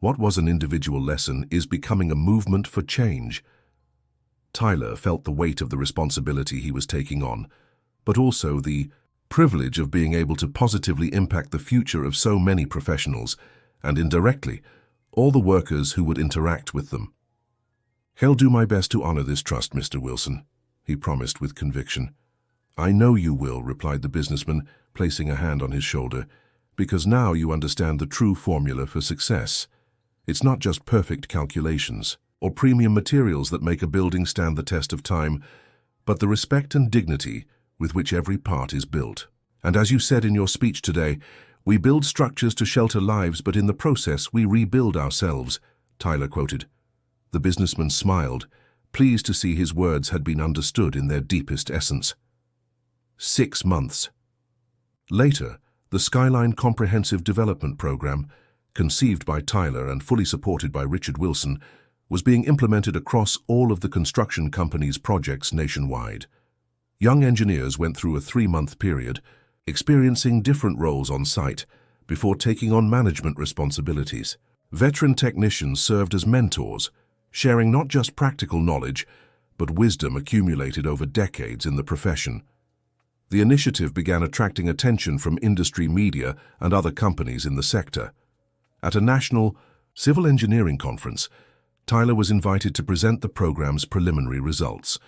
What was an individual lesson is becoming a movement for change." Tyler felt the weight of the responsibility he was taking on, but also the privilege of being able to positively impact the future of so many professionals, and indirectly, all the workers who would interact with them. "I'll do my best to honor this trust, Mr. Wilson," he promised with conviction. "I know you will," replied the businessman, placing a hand on his shoulder, "because now you understand the true formula for success. It's not just perfect calculations or premium materials that make a building stand the test of time, but the respect and dignity with which every part is built. And as you said in your speech today, we build structures to shelter lives, but in the process we rebuild ourselves," Tyler quoted. The businessman smiled, pleased to see his words had been understood in their deepest essence. 6 months. Later, the Skyline Comprehensive Development Program, conceived by Tyler and fully supported by Richard Wilson, was being implemented across all of the construction company's projects nationwide. Young engineers went through a 3-month period, experiencing different roles on site before taking on management responsibilities. Veteran technicians served as mentors, sharing not just practical knowledge, but wisdom accumulated over decades in the profession. The initiative began attracting attention from industry media and other companies in the sector. At a national civil engineering conference, Tyler was invited to present the program's preliminary results.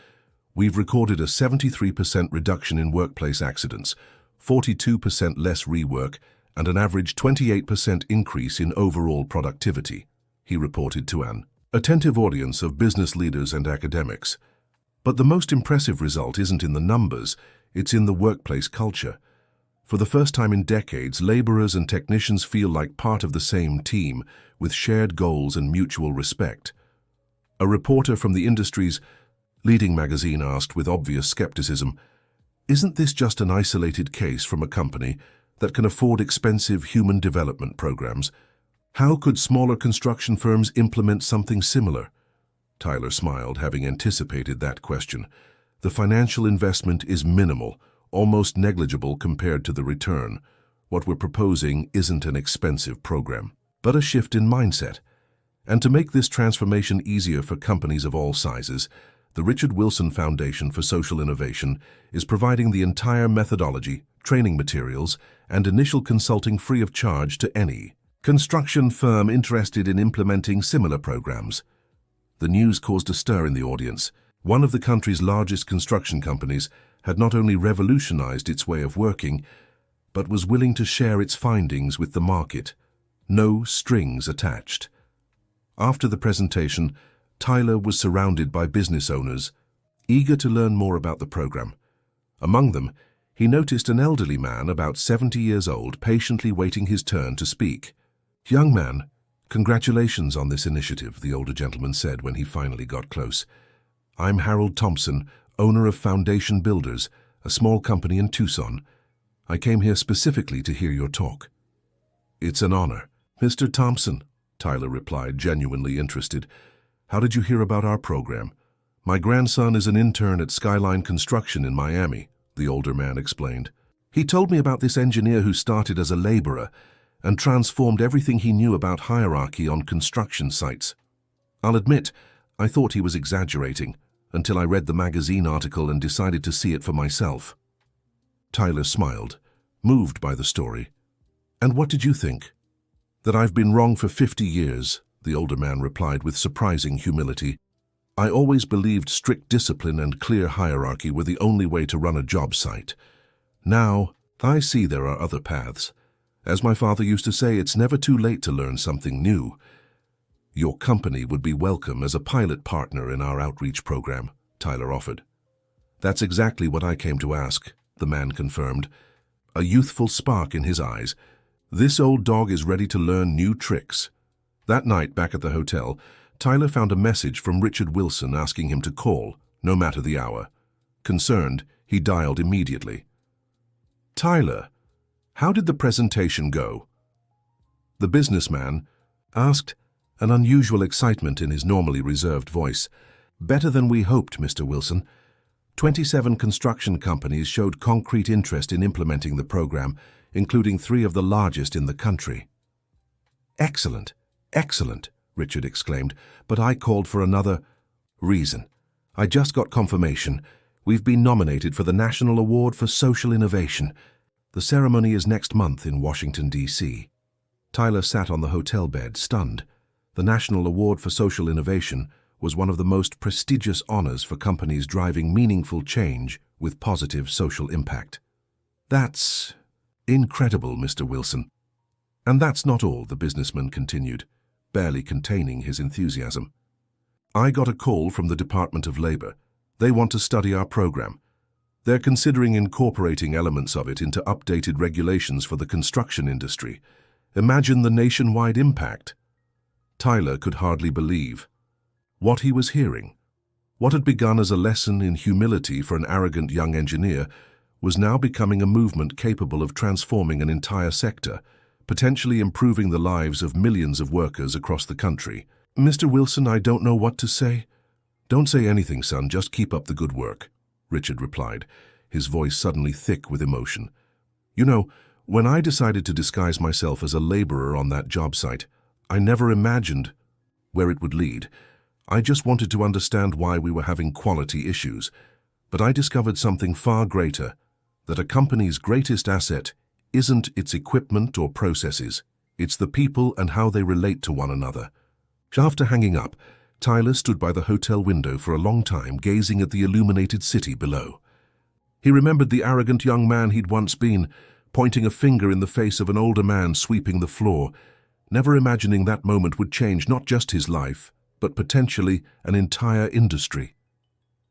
"We've recorded a 73% reduction in workplace accidents, 42% less rework, and an average 28% increase in overall productivity," he reported to an attentive audience of business leaders and academics. But the most impressive result isn't in the numbers, it's in the workplace culture. For the first time in decades, laborers and technicians feel like part of the same team, with shared goals and mutual respect. A reporter from the industry's leading magazine asked with obvious skepticism, "Isn't this just an isolated case from a company that can afford expensive human development programs? How could smaller construction firms implement something similar?" Tyler smiled, having anticipated that question. "The financial investment is minimal, almost negligible compared to the return. What we're proposing isn't an expensive program, but a shift in mindset. And to make this transformation easier for companies of all sizes, the Richard Wilson Foundation for Social Innovation is providing the entire methodology, training materials, and initial consulting free of charge to any construction firm interested in implementing similar programs." The news caused a stir in the audience. One of the country's largest construction companies had not only revolutionized its way of working, but was willing to share its findings with the market. No strings attached. After the presentation, Tyler was surrounded by business owners, eager to learn more about the program. Among them, he noticed an elderly man about 70 years old patiently waiting his turn to speak. "Young man, congratulations on this initiative," the older gentleman said when he finally got close. "I'm Harold Thompson, owner of Foundation Builders, a small company in Tucson. I came here specifically to hear your talk." "It's an honor." "Mr. Thompson," Tyler replied, genuinely interested, "how did you hear about our program?" "My grandson is an intern at Skyline Construction in Miami," the older man explained. "He told me about this engineer who started as a laborer and transformed everything he knew about hierarchy on construction sites. I'll admit, I thought he was exaggerating until I read the magazine article and decided to see it for myself." Tyler smiled, moved by the story. "And what did you think?" "That I've been wrong for 50 years, the older man replied with surprising humility. "I always believed strict discipline and clear hierarchy were the only way to run a job site. Now, I see there are other paths. As my father used to say, it's never too late to learn something new." "Your company would be welcome as a pilot partner in our outreach program," Tyler offered. "That's exactly what I came to ask," the man confirmed, a youthful spark in his eyes. "This old dog is ready to learn new tricks." That night, back at the hotel, Tyler found a message from Richard Wilson asking him to call, no matter the hour. Concerned, he dialed immediately. "Tyler, how did the presentation go?" The businessman asked, an unusual excitement in his normally reserved voice. "Better than we hoped, Mr. Wilson. 27 construction companies showed concrete interest in implementing the program, including 3 of the largest in the country." "Excellent, excellent," Richard exclaimed, "but I called for another reason. I just got confirmation. We've been nominated for the National Award for Social Innovation. The ceremony is next month in Washington, D.C. Tyler sat on the hotel bed, stunned. The National Award for Social Innovation was one of the most prestigious honors for companies driving meaningful change with positive social impact. "That's incredible, Mr. Wilson." "And that's not all," the businessman continued, barely containing his enthusiasm. "I got a call from the Department of Labor. They want to study our program. They're considering incorporating elements of it into updated regulations for the construction industry. Imagine the nationwide impact." Tyler could hardly believe what he was hearing. What had begun as a lesson in humility for an arrogant young engineer was now becoming a movement capable of transforming an entire sector, potentially improving the lives of millions of workers across the country. "Mr. Wilson, I don't know what to say." "Don't say anything, son, just keep up the good work," Richard replied, his voice suddenly thick with emotion. "You know, when I decided to disguise myself as a laborer on that job site, I never imagined where it would lead. I just wanted to understand why we were having quality issues. But I discovered something far greater, that a company's greatest asset isn't its equipment or processes. It's the people and how they relate to one another." After hanging up, Tyler stood by the hotel window for a long time, gazing at the illuminated city below. He remembered the arrogant young man he'd once been, pointing a finger in the face of an older man sweeping the floor, never imagining that moment would change not just his life, but potentially an entire industry.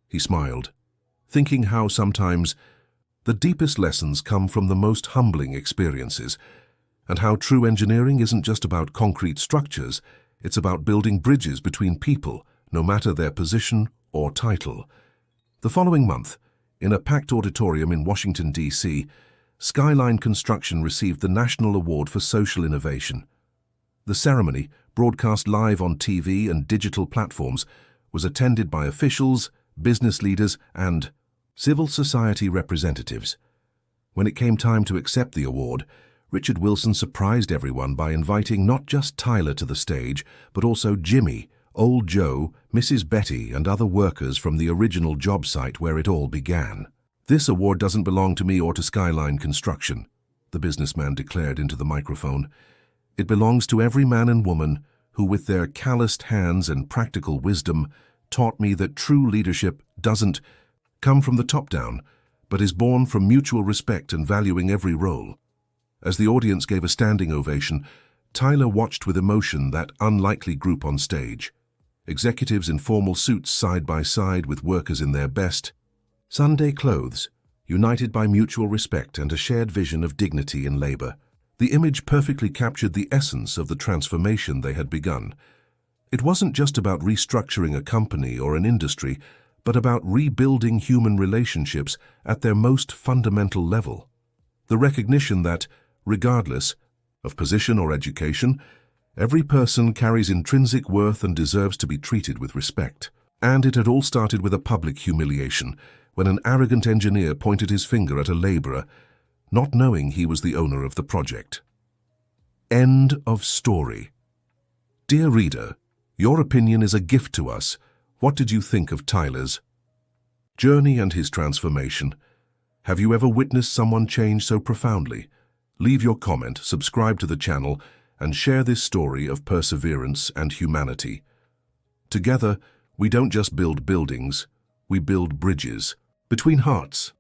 He smiled, thinking how sometimes the deepest lessons come from the most humbling experiences, and how true engineering isn't just about concrete structures, it's about building bridges between people, no matter their position or title. The following month, in a packed auditorium in Washington, D.C., Skyline Construction received the National Award for Social Innovation. The ceremony, broadcast live on TV and digital platforms, was attended by officials, business leaders, and civil society representatives. When it came time to accept the award, Richard Wilson surprised everyone by inviting not just Tyler to the stage, but also Jimmy, Old Joe, Mrs. Betty, and other workers from the original job site where it all began. "This award doesn't belong to me or to Skyline Construction," the businessman declared into the microphone. "It belongs to every man and woman who, with their calloused hands and practical wisdom, taught me that true leadership doesn't come from the top down, but is born from mutual respect and valuing every role." As the audience gave a standing ovation, Tyler watched with emotion that unlikely group on stage. Executives in formal suits side by side with workers in their best Sunday clothes, united by mutual respect and a shared vision of dignity in labor. The image perfectly captured the essence of the transformation they had begun. It wasn't just about restructuring a company or an industry, but about rebuilding human relationships at their most fundamental level. The recognition that, regardless of position or education, every person carries intrinsic worth and deserves to be treated with respect. And it had all started with a public humiliation, when an arrogant engineer pointed his finger at a laborer, not knowing he was the owner of the project. End of story. Dear reader, your opinion is a gift to us. What did you think of Tyler's journey and his transformation? Have you ever witnessed someone change so profoundly? Leave your comment, subscribe to the channel, and share this story of perseverance and humanity. Together, we don't just build buildings, we build bridges between hearts.